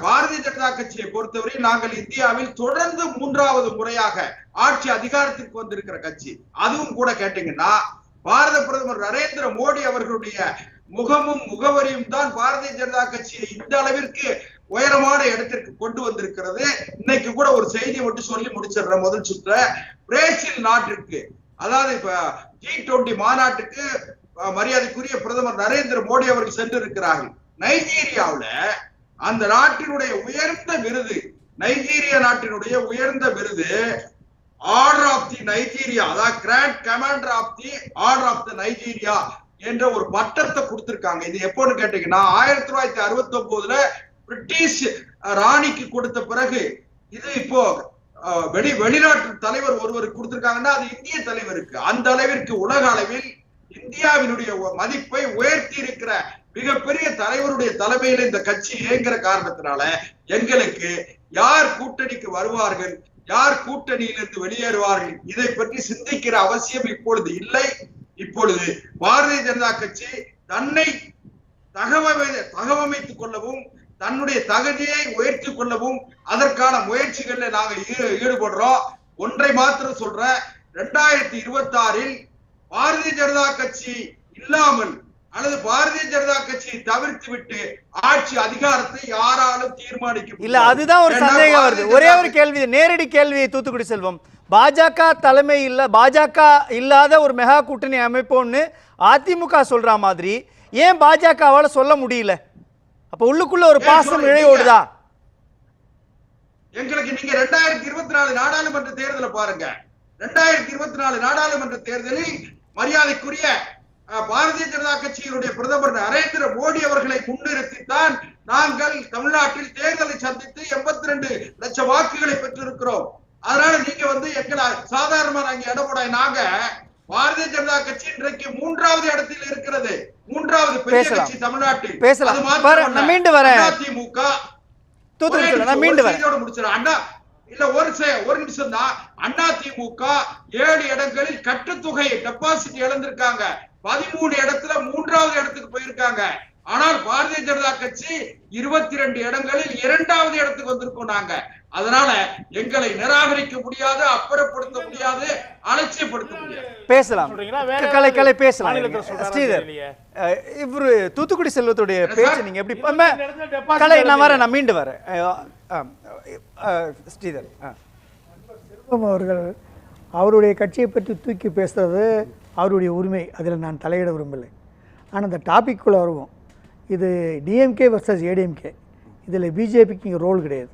பாரதிய ஜனதா கட்சியை பொறுத்தவரை நாங்கள் இந்தியாவில் தொடர்ந்து 3வது முறையாக ஆட்சி அதிகாரத்திற்கு வந்திருக்கிற கட்சி. அதுவும் கூட கேட்டீங்கன்னா பாரத பிரதமர் நரேந்திர மோடி அவர்களுடைய முகமும் முகவரியும் தான் பாரதிய ஜனதா கட்சியை இந்த அளவிற்கு உயரமான இடத்திற்கு கொண்டு வந்திருக்கிறது. இன்னைக்கு கூட ஒரு செய்தியை மட்டும் சொல்லி முடிச்சிடுறேன். முதல் சுற்ற பிரேசில் நாட்டிற்கு, அதாவது இப்ப G20 மாநாட்டுக்கு மரியாதைக்குரிய பிரதமர் நரேந்திர மோடி அவர்கள் சென்று இருக்கிறார்கள். நைஜீரியாவுல அந்த நாட்டினுடைய உயர்ந்த விருது, நைஜீரியா நாட்டினுடைய உயர்ந்த விருது ஆர்டர் ஆஃப் தி நைஜீரியா, அதாவது grand commander of the order of the Nigeria என்ற ஒரு பட்டத்தை கொடுத்திருக்காங்க. இது எப்போன்னு கேட்டீங்கன்னா 1969 பிரிட்டிஷ் ராணிக்கு கொடுத்த பிறகு இது இப்போ வெளிநாட்டு தலைவர் ஒருவருக்கு கொடுத்திருக்காங்கன்னா அது இந்திய தலைவருக்கு. அந்த அளவிற்கு உலக அளவில் இந்தியாவினுடைய மதிப்பை உயர்த்தி இருக்கிற மிகப்பெரிய தலைவருடைய தலைமையில இந்த கட்சி இயங்குற காரணத்தினால எங்களுக்கு யார் கூட்டணிக்கு வருவார்கள், யார் கூட்டணியிலிருந்து வெளியேறுவார்கள், இதை பற்றி சிந்திக்கிற அவசியம் இப்பொழுது இல்லை. இப்பொழுது பாரதிய ஜனதா கட்சி தன்னை தகவமைத்துக் கொள்ளவும் தன்னுடைய தகுதியை உயர்த்தி கொள்ளவும் அதற்கான முயற்சிகள்ல நாங்க ஈடுபடுறோம். ஒன்றை மாத்திரம் சொல்ற, 2026 பாரதிய ஜனதா கட்சி இல்லாமல் அல்லது பாரதிய ஜனதா கட்சியை தவிர்த்து விட்டு ஆட்சி அதிகாரத்தை யாராலும் தீர்மானிக்க இல்ல. அதுதான் ஒரு சந்தேகம் வருது. ஒரே ஒரு கேள்வி, நேரடி கேள்வி தூத்துக்குடி செல்வம். பாஜக தலைமை இல்ல, பாஜக இல்லாத ஒரு மெகா கூட்டணி அமைப்போம்னு அதிமுக சொல்ற மாதிரி ஏன் பாஜகவால சொல்ல முடியல? அப்ப உள்ளுக்குள்ள ஒரு பாசம் இழையோடுதா? எங்களுக்கு நீங்க 2024 நாடாளுமன்ற தேர்தலை பாருங்க. 2024 நாடாளுமன்ற தேர்தலில் மரியாதைக்குரிய பாரதிய ஜனதா கட்சியினுடைய பிரதமர் நரேந்திர மோடி அவர்களை முன்னிறுத்தித்தான் நாங்கள் தமிழ்நாட்டில் தேர்தலை சந்தித்து 82 லட்சம் வாக்குகளை பெற்றிருக்கிறோம். அதனால நீங்க வந்து எங்களை சாதாரணமா நாங்க இடம் போட நாங்க பாரதிய ஜனதா கட்சி இன்றைக்கு 3வது இடத்தில் இருக்கிறது. 3வது பெரிய கட்சி தமிழ்நாட்டில். பேசலாம். நான் மீண்டு வரேன். அதிமுக நான் மீண்டு வரேன். முடிச்சிடும் அண்ணா இல்ல ஒரு நிமிஷம் தான். அதிமுக 7 இடங்களில் கட்டுத்தொகை டெபாசிட் இழந்திருக்காங்க. 13 இடத்துல 3வது இடத்துக்கு போயிருக்காங்க. ஆனால் பாரதிய ஜனதா கட்சி 22 இடங்களில் 2வது இடத்துக்கு வந்திருக்கோம் நாங்க. அதனால எங்களை நிராகரிக்க முடியாது, அப்புறப்படுத்த முடியாது, அலட்சியப்படுத்த முடியாது. பேசலாம். கலை பேசலாம். ஸ்ரீதர், இவரு தூத்துக்குடி செல்வத்துடைய பேச்சு நீங்க எப்படி கலை? நான் மீண்டு வரேன். ஸ்ரீதர், செல்வம் அவர்கள் அவருடைய கட்சியை பற்றி தூக்கி பேசுறது அவருடைய உரிமை, அதில் நான் தலையிட விரும்பலை. ஆனால் அந்த டாபிக்குள்ளே வருவோம். இது டிஎம்கே வர்சஸ் ஏடிஎம்கே, இதில் பிஜேபிக்கு இங்கே ரோல் கிடையாது.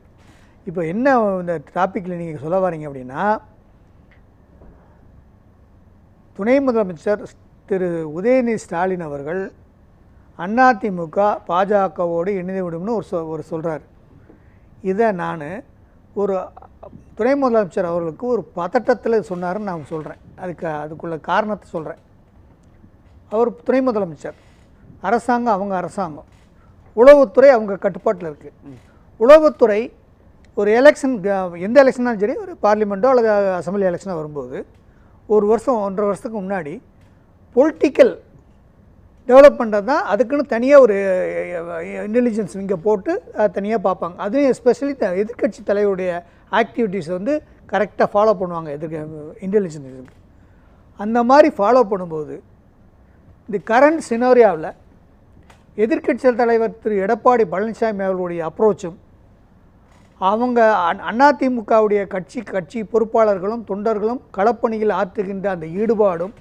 இப்போ என்ன இந்த டாப்பிக்கில் நீங்கள் சொல்ல வரீங்க அப்படின்னா, துணை முதலமைச்சர் திரு உதயநிதி ஸ்டாலின் அவர்கள் அதிமுக பாஜகவோடு இணைந்து விடும்னு ஒரு சொல்கிறார். இதை நான் ஒரு துணை முதலமைச்சர் அவர்களுக்கு ஒரு பதட்டத்தில் சொன்னாருன்னு நான் சொல்கிறேன். அதுக்குள்ள காரணத்தை சொல்கிறேன். அவர் துணை முதலமைச்சர், அரசாங்கம் அவங்க அரசாங்கம், உளவுத்துறை அவங்க கட்டுப்பாட்டில் இருக்குது. உளவுத்துறை ஒரு எலெக்ஷன், எந்த எலெக்ஷனாலும் சரி, ஒரு பார்லிமெண்ட்டோ அல்லது அசம்பிளி எலெக்ஷனோ வரும்போது 1 வருஷம் 1.5 வருஷத்துக்கு முன்னாடி பொலிட்டிக்கல் டெவலப்மெண்ட்டை தான் அதுக்குன்னு தனியாக ஒரு இன்டெலிஜென்ஸ் இங்கே போட்டு தனியாக பார்ப்பாங்க. அதுவும் எஸ்பெஷலி எதிர்கட்சி தலைவருடைய ஆக்டிவிட்டீஸ் வந்து கரெக்டாக ஃபாலோ பண்ணுவாங்க இன்டெலிஜென்ஸுக்கு. அந்த மாதிரி ஃபாலோ பண்ணும்போது இந்த கரண்ட் சினோரியாவில் எதிர்கட்சி தலைவர் திரு எடப்பாடி பழனிசாமி அவர்களுடைய அப்ரோச்சும் அவங்க அதிமுகவுடைய கட்சி பொறுப்பாளர்களும் தொண்டர்களும் களப்பணியில் ஆற்றுகின்ற அந்த ஈடுபாடும்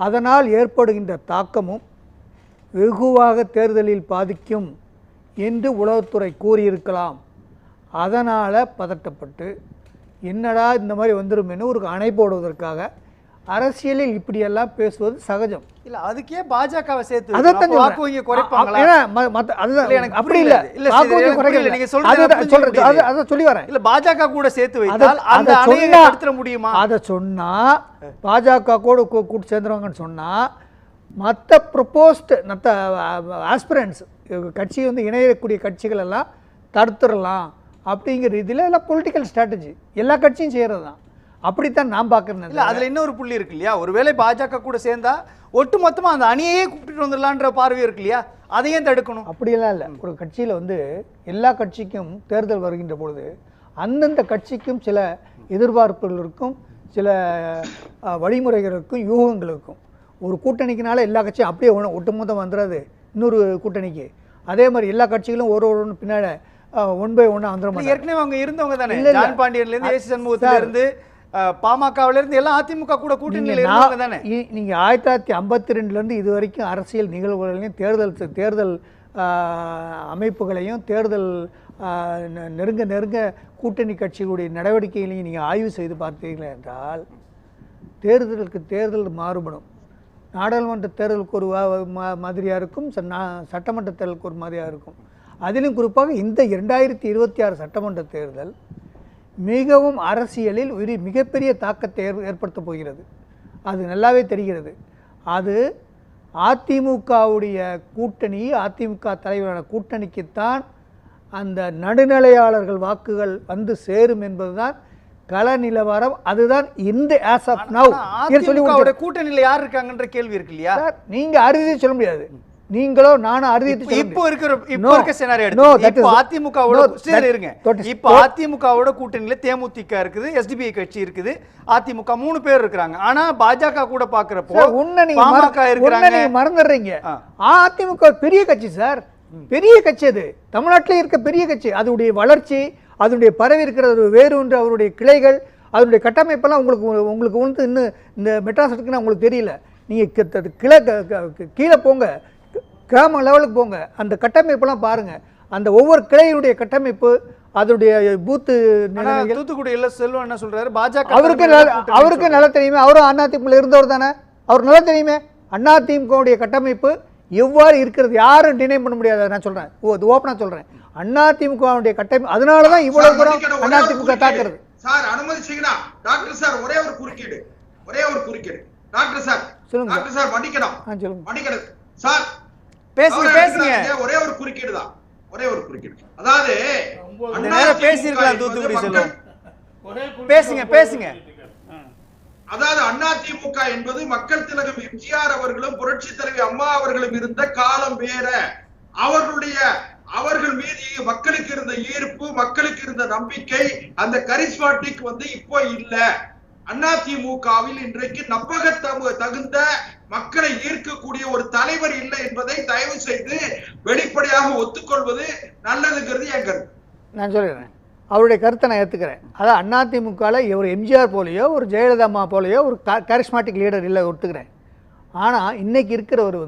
அதனால் ஏற்படுகின்ற தாக்கமும் வெகுவாக தேர்தலில் பாதிக்கும் என்று உளவுத்துறை கூறியிருக்கலாம். அதனால் பதட்டப்பட்டு என்னடா இந்த மாதிரி வந்துடும் ஒரு அணை போடுவதற்காக அரசியலில் இப்படியெல்லாம் பேசுவது சகஜம். இல்ல அதுக்கே பாஜகவை சேர்த்து அதான் வாக்குவங்க குறைப்பாங்களா? எனக்கு அப்படி இல்ல, நீங்க சொல்றது அத சொல்லி வரேன். இல்ல பாஜக கூட சேர்த்து வைத்தால் அந்த அணையை தடுத்துற முடியுமா? அத சொன்னா பாஜக கூட கூட்டு சேர்ந்துருவாங்கன்னு சொன்னா மற்ற ப்ரொபோஸ்ட் மற்ற ஆஸ்பிரன்ஸ் கட்சி வந்து இணையக்கூடிய கட்சிகள் எல்லாம் தடுத்துடலாம் அப்படிங்கிற இதில் எல்லாம் பொலிட்டிக்கல் ஸ்ட்ராட்டஜி எல்லா கட்சியும் செய்கிறது தான். அப்படித்தான் நான் பார்க்குறேன். இல்லை அதில் இன்னொரு புள்ளி இருக்கு இல்லையா, ஒருவேளை பாஜக கூட சேர்ந்தா ஒட்டு மொத்தமாக அந்த அணியையே கூப்பிட்டு வந்துடலான்ற பார்வை இருக்கு இல்லையா, அதையும் தடுக்கணும். அப்படியெல்லாம் இல்லை. ஒரு கட்சியில் வந்து எல்லா கட்சிக்கும் தேர்தல் வருகின்ற பொழுது அந்தந்த கட்சிக்கும் சில எதிர்பார்ப்புகள் இருக்கும், சில வழிமுறைகள் இருக்கும், யூகங்கள் இருக்கும். ஒரு கூட்டணிக்குனால எல்லா கட்சியும் அப்படியே ஒட்டுமொத்தம் வந்துடாது இன்னொரு கூட்டணிக்கு. அதே மாதிரி எல்லா கட்சிகளும் ஒரு பின்னாடி 1 by 1 வந்துடும். ஏற்கனவே அவங்க இருந்தவங்க தானே, ஜான் பாண்டியன்லேருந்து ஏசி சண்முகத்திலிருந்து பாமகவிலிருந்து எல்லாம் அதிமுக கூட கூட்டணியில் இருந்தவங்க தானே. நீங்கள் 1952லேருந்து இது வரைக்கும் அரசியல் நிகழ்வுகளையும் தேர்தல் அமைப்புகளையும் தேர்தல் நெருங்க கூட்டணி கட்சிகளுடைய நடவடிக்கைகளையும் நீங்கள் ஆய்வு செய்து பார்த்தீர்கள் என்றால் தேர்தலுக்கு தேர்தல் மாறுபடும். நாடாளுமன்ற தேர்தலுக்கு ஒரு மாதிரியாக இருக்கும், சட்டமன்ற தேர்தலுக்கு ஒரு மாதிரியாக இருக்கும். அதிலும் குறிப்பாக இந்த 2026 சட்டமன்ற தேர்தல் மிகவும் அரசியலில் ஒரு மிகப்பெரிய தாக்கத்தை ஏற்படுத்தப் போகிறது. அது நல்லாவே தெரிகிறது. அது அதிமுகவுடைய கூட்டணி, அதிமுக தலைவரான கூட்டணிக்குத்தான் அந்த நடுநிலையாளர்கள் வாக்குகள் வந்து சேரும் என்பதுதான் கள நிலவரம். அதுதான் இந்த ஆஸ் ஆஃப் நவ் கூட்டணியில் யார் இருக்காங்கன்ற கேள்வி இருக்கு இல்லையா. நீங்க அறுதி சொல்ல முடியாது, நீங்களோ நானும் அறுதி. இப்போ இருக்க சினாரியோ இப்போ அதிமுகவோட கூட்டணியில தேமுதிக இருக்குது, எஸ்டிபிஐ கட்சி இருக்குது, அதிமுக 3 பேர் இருக்காங்க. ஆனா பாஜக கூட பாக்குறப்போ நீங்க மறந்துடுறீங்க. அதிமுக பெரிய கட்சி சார், பெரிய கட்சி. அது தமிழ்நாட்டிலே இருக்க பெரிய கட்சி. அதனுடைய வளர்ச்சி, அதனுடைய பரவி இருக்கிறது வேறு ஒன்று, அவருடைய கிளைகள், அதனுடைய கட்டமைப்பெல்லாம் உங்களுக்கு வந்து இன்னும் இந்த மெட்ராஸ் இருக்குன்னு உங்களுக்கு தெரியல. நீங்கள் கீழே போங்க, கிராம லெவலுக்கு போங்க, அந்த கட்டமைப்பெல்லாம் பாருங்கள். அந்த ஒவ்வொரு கிளையினுடைய கட்டமைப்பு, அதனுடைய பூத்து. தூத்துக்குடியில் செல்வம் என்ன சொல்றாரு, பாஜக அவருக்கு நல்லா தெரியுமே, அவரும் அதிமுக இருந்தவர் தானே, அவர் நல்லா தெரியுமே அதிமுகவுடைய கட்டமைப்பு எவ்வாறு இருக்கிறது, யாரும் டினை பண்ண முடியாது. நான் சொல்றேன், ஓப்பனா சொல்றேன், அதிமுகவுடைய கட்டமைப்பு. அதனாலதான் இவ்வளவு தூரம் அதிமுக தாக்குறது. சார் அனுமதி செய்யலாம். டாக்டர் சார் ஒரே ஒரு குறுக்கீடு. டாக்டர் சார் மன்னிக்கணும் சார். பேசுங்க. ஒரே ஒரு குறுக்கீடு தான். அதாவது பேசியிருக்கலாம் தூத்துக்குடி செல்வம். பேசுங்க. அதாவது அதிமுக என்பது மக்கள் திலகம் எம்ஜிஆர் அவர்களும் புரட்சி தலைவி அம்மா அவர்களும் இருந்த காலம் வேற. அவர்கள் மீது மக்களுக்கு இருந்த ஈர்ப்பு, மக்களுக்கு இருந்த நம்பிக்கை, அந்த கரிஸ்மாட்டிக் இப்போ இல்ல. அதிமுகவில் இன்றைக்கு தகுந்த மக்களை ஈர்க்கக்கூடிய ஒரு தலைவர் இல்லை என்பதை தயவு செய்து வெளிப்படையாக ஒத்துக்கொள்வது நல்லதுங்கிறது என் கருத்து. நான் சொல்லிடுறேன், அவருடைய கருத்தை நான் ஏற்றுக்கிறேன். அதாவது அதிமுகவில் ஒரு எம்ஜிஆர் போலையோ ஒரு ஜெயலலிதா அம்மா போலையோ ஒரு கரிஸ்மாட்டிக் லீடர் இல்லை, ஒத்துக்கிறேன். ஆனால் இன்னைக்கு இருக்கிறவர்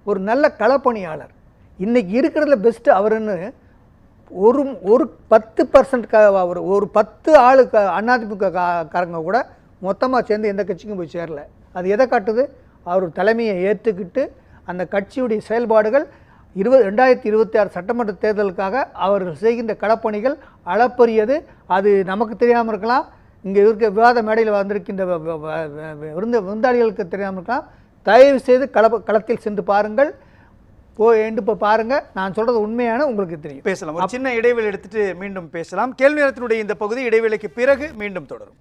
ஒரு நல்ல களப்பணியாளர். இன்னைக்கு இருக்கிறதுல பெஸ்ட்டு அவருன்னு ஒரு 10% ஒரு 10 ஆளு அதிமுக காரங்க கூட மொத்தமாக சேர்ந்து எந்த கட்சிக்கும் போய் சேரல. அது எதை காட்டுது? அவர் தலைமையை ஏற்றுக்கிட்டு அந்த கட்சியுடைய செயல்பாடுகள் 2026 சட்டமன்ற தேர்தலுக்காக அவர்கள் செய்கின்ற களப்பணிகள் அளப்பரியது. அது நமக்கு தெரியாமல் இருக்கலாம், இங்கே இருக்க விவாத மேடையில் வந்திருக்கின்ற விருந்தாளிகளுக்கு தெரியாமல் இருக்கலாம். தயவு செய்து களத்தில் சென்று பாருங்கள், இப்போ பாருங்க, நான் சொல்றது உண்மையான உங்களுக்கு தெரியும். பேசலாம். ஒரு சின்ன இடைவேளை எடுத்துட்டு மீண்டும் பேசலாம். கேள்வி நேரத்தினுடைய இந்த பகுதி இடைவேளைக்கு பிறகு மீண்டும் தொடரும்.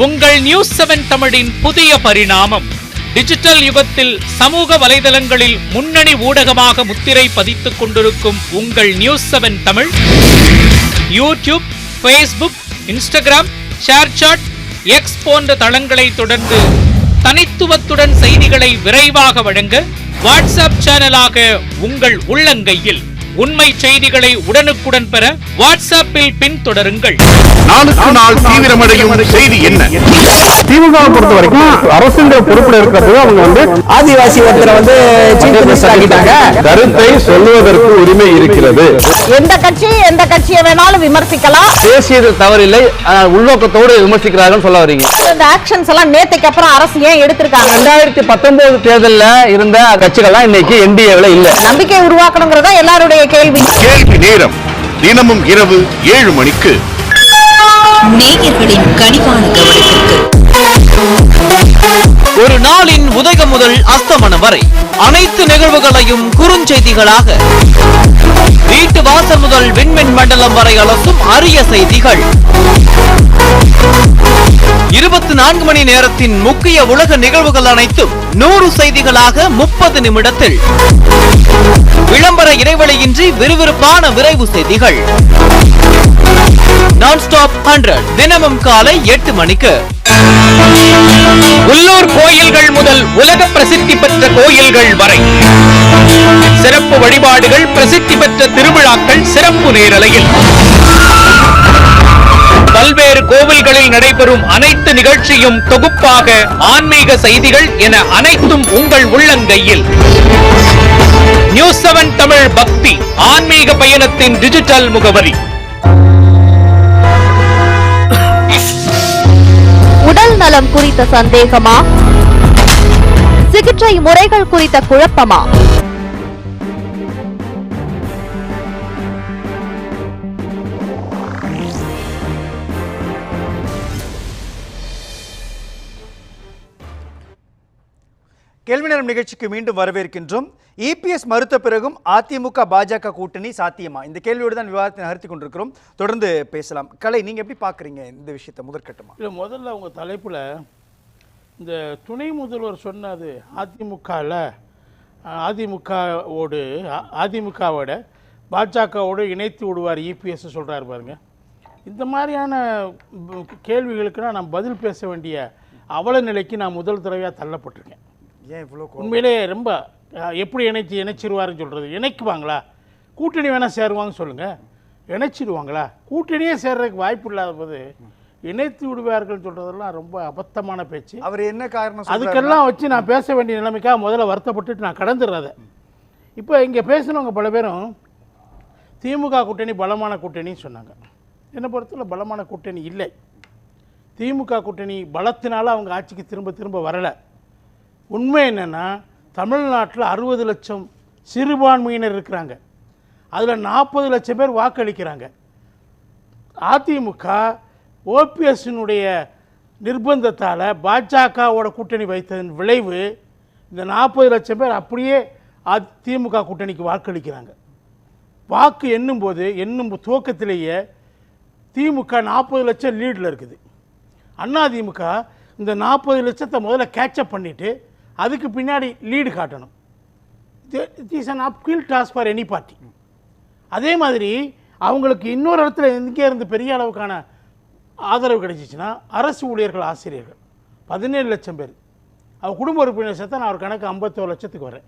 உங்கள் நியூஸ் 7 தமிழின் புதிய பரிணாமம். டிஜிட்டல் யுகத்தில் சமூக வலைதளங்களில் முன்னணி ஊடகமாக முத்திரை பதித்துக் கொண்டிருக்கும் உங்கள் news 7 Tamil YouTube, Facebook, Instagram, ShareChat, X போன்ற தளங்களை தொடர்ந்து தனித்துவத்துடன் செய்திகளை விரைவாக வழங்க வாட்ஸ்அப் சேனலாக உங்கள் உள்ளங்கையில் உண்மை செய்திகளை உடனுக்குடன் பெற வாட்ஸ்அப்பில் பின்தொடருங்கள். நாளுக்கு நாள் தீவிரமடையும் செய்தி என்ன? திமுக பொறுத்த வரைக்கும் அரசுங்கிற பொறுப்புல இருக்கிறது அவங்க ஆதிவாசி ஒருத்தரை கருத்தை சொல்லுவதற்கு உரிமை இருக்கிறது. எந்த கட்சியை வேணாலும் விமர்சிக்கலாம். பேசியது தவறில்லை, உள்நோக்கத்தோடு விமர்சிக்கிறார்கள் சொல்ல வரீங்க. இந்த ஆக்ஷன்ஸ் எல்லாம் நேத்துக்கு அப்புறம் அரசு ஏன் எடுத்திருக்காங்க? 2019 தேர்தலில் இருந்த கட்சிகள்லாம் இன்னைக்கு என்டிஏவில் இல்ல. நம்பிக்கை உருவாக்கணுங்கிறதா எல்லாருடைய கேள்வி. நேரம் தினமும் இரவு 7 மணிக்கு. நேயர்களின் கனிவான கவனத்திற்கு ஒரு நாளின் உதயம் முதல் அஸ்தமனம் வரை அனைத்து நிகழ்வுகளையும் குறுஞ்செய்திகளாக, வீட்டு வாசல் முதல் விண்மின் மண்டலம் வரை அலசும் அரிய செய்திகள், 24 மணி நேரத்தின் முக்கிய உலக நிகழ்வுகள் அனைத்தும் 100 செய்திகளாக 30 நிமிடத்தில், விளம்பர இடைவெளியின்றி விறுவிறுப்பான விரைவு செய்திகள். Non-stop 100 தினமும் காலை 8 மணிக்கு. உள்ளூர் கோயில்கள் முதல் உலக பிரசித்தி பெற்ற கோயில்கள் வரை சிறப்பு வழிபாடுகள், பிரசித்தி பெற்ற திருவிழாக்கள் சிறப்பு நேரலையில், பல்வேறு கோவில்களில் நடைபெறும் அனைத்து நிகழ்ச்சியும் தொகுப்பாக ஆன்மீக செய்திகள் என அனைத்தும் உங்கள் உள்ளங்கையில். நியூஸ் 7 தமிழ் பக்தி ஆன்மீக பயணத்தின் டிஜிட்டல் முகவரி. உடல் நலம் குறித்த சந்தேகமா? சிகிச்சை முறைகள் குறித்த குழப்பமா? கேள்வி நேரம் நிகழ்ச்சிக்கு மீண்டும் வரவேற்கின்றோம். இபிஎஸ் மறுத்த பிறகும் அதிமுக பாஜக கூட்டணி சாத்தியமா? இந்த கேள்வியோடு தான் விவாதத்தை நகர்த்தி கொண்டிருக்கிறோம். தொடர்ந்து பேசலாம். கலை, நீங்க எப்படி பாக்குறீங்க இந்த விஷயத்தை முதற்கட்டமா? இல்லை, முதல்ல உங்க தலைப்புல இந்த துணை முதல்வர் சொன்னது அதிமுகவோட பாஜகவோடு இணைத்து விடுவார் இபிஎஸ் சொல்றாரு பாருங்க. இந்த மாதிரியான கேள்விகளுக்குன்னா நான் பதில் பேச வேண்டிய அவல நிலைக்கு நான் முதல் தடவையாக தள்ளப்பட்டிருக்கேன். உண்மையிலே ரொம்ப எப்படி இணைச்சிருவாருன்னு சொல்கிறது. இணைக்குவாங்களா? கூட்டணி வேணால் சேருவாங்கன்னு சொல்லுங்கள். இணைச்சிடுவாங்களா? கூட்டணியே சேர்றதுக்கு வாய்ப்பு இல்லாத போது இணைத்து விடுவார்கள் சொல்கிறதெல்லாம் ரொம்ப அபத்தமான பேச்சு. அவர் என்ன காரணம் அதுக்கெல்லாம் வச்சு நான் பேச வேண்டிய நிலைமைக்காக முதல்ல வருத்தப்பட்டுட்டு நான் கடந்துடுறத. இப்போ இங்கே பேசினவங்க பல பேரும் திமுக கூட்டணி பலமான கூட்டணின்னு சொன்னாங்க. என்னை பொறுத்தவரை பலமான கூட்டணி இல்லை. திமுக கூட்டணி பலத்தினால அவங்க ஆட்சிக்கு திரும்ப திரும்ப வரலை. உண்மை என்னென்னா, தமிழ்நாட்டில் 60 லட்சம் சிறுபான்மையினர் இருக்கிறாங்க. அதில் 40 லட்சம் பேர் வாக்களிக்கிறாங்க. அதிமுக ஓபிஎஸ்னுடைய நிர்பந்தத்தால் பாஜகவோட கூட்டணி வைத்ததன் விளைவு இந்த 40 லட்சம் பேர் அப்படியே திமுக கூட்டணிக்கு வாக்களிக்கிறாங்க. வாக்கு எண்ணும் துவக்கத்திலேயே திமுக 40 லட்சம் லீடில் இருக்குது. அதிமுக இந்த 40 லட்சத்தை முதல்ல கேட்சப் பண்ணிவிட்டு அதுக்கு பின்னாடி லீடு காட்டணும். It is an அப்ஹில் task for any party. அதே மாதிரி அவங்களுக்கு இன்னொரு இடத்துல எங்கே இருந்து பெரிய அளவுக்கான ஆதரவு கிடைச்சிச்சுன்னா, அரசு ஊழியர்கள், ஆசிரியர்கள் 17 லட்சம் பேர். அவங்க குடும்ப உறுப்பினர் சேர்த்தா நான் ஒரு கணக்கு 51 லட்சத்துக்கு வரேன்.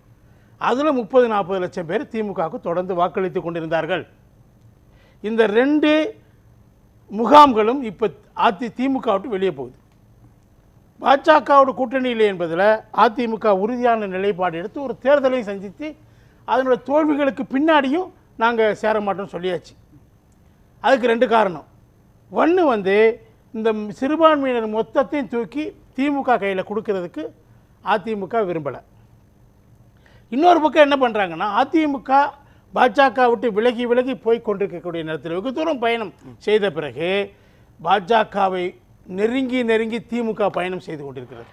அதில் 30-40 லட்சம் பேர் திமுகவுக்கு தொடர்ந்து வாக்களித்து கொண்டிருந்தார்கள். இந்த 2 முகாம்களும் இப்போ திமுக விட்டு வெளியே போகுது. பாஜகவோட கூட்டணி இல்லை என்பதில் அதிமுக உறுதியான நிலைப்பாடு எடுத்து ஒரு தேர்தலையும் சந்தித்து அதனுடைய தோல்விகளுக்கு பின்னாடியும் நாங்கள் சேர மாட்டோம்னு சொல்லியாச்சு. அதுக்கு 2 காரணம். ஒன்று இந்த சிறுபான்மையினர் மொத்தத்தையும் தூக்கி திமுக கையில் கொடுக்கறதுக்கு அதிமுக விரும்பலை. இன்னொரு பக்கம் என்ன பண்ணுறாங்கன்னா, அதிமுக பாஜக விட்டு விலகி விலகி போய் கொண்டிருக்கக்கூடிய நேரத்தில் வெகு தூரம் பயணம் செய்த பிறகு பாஜகவை நெருங்கி திமுக பயணம் செய்து கொண்டிருக்கிறது.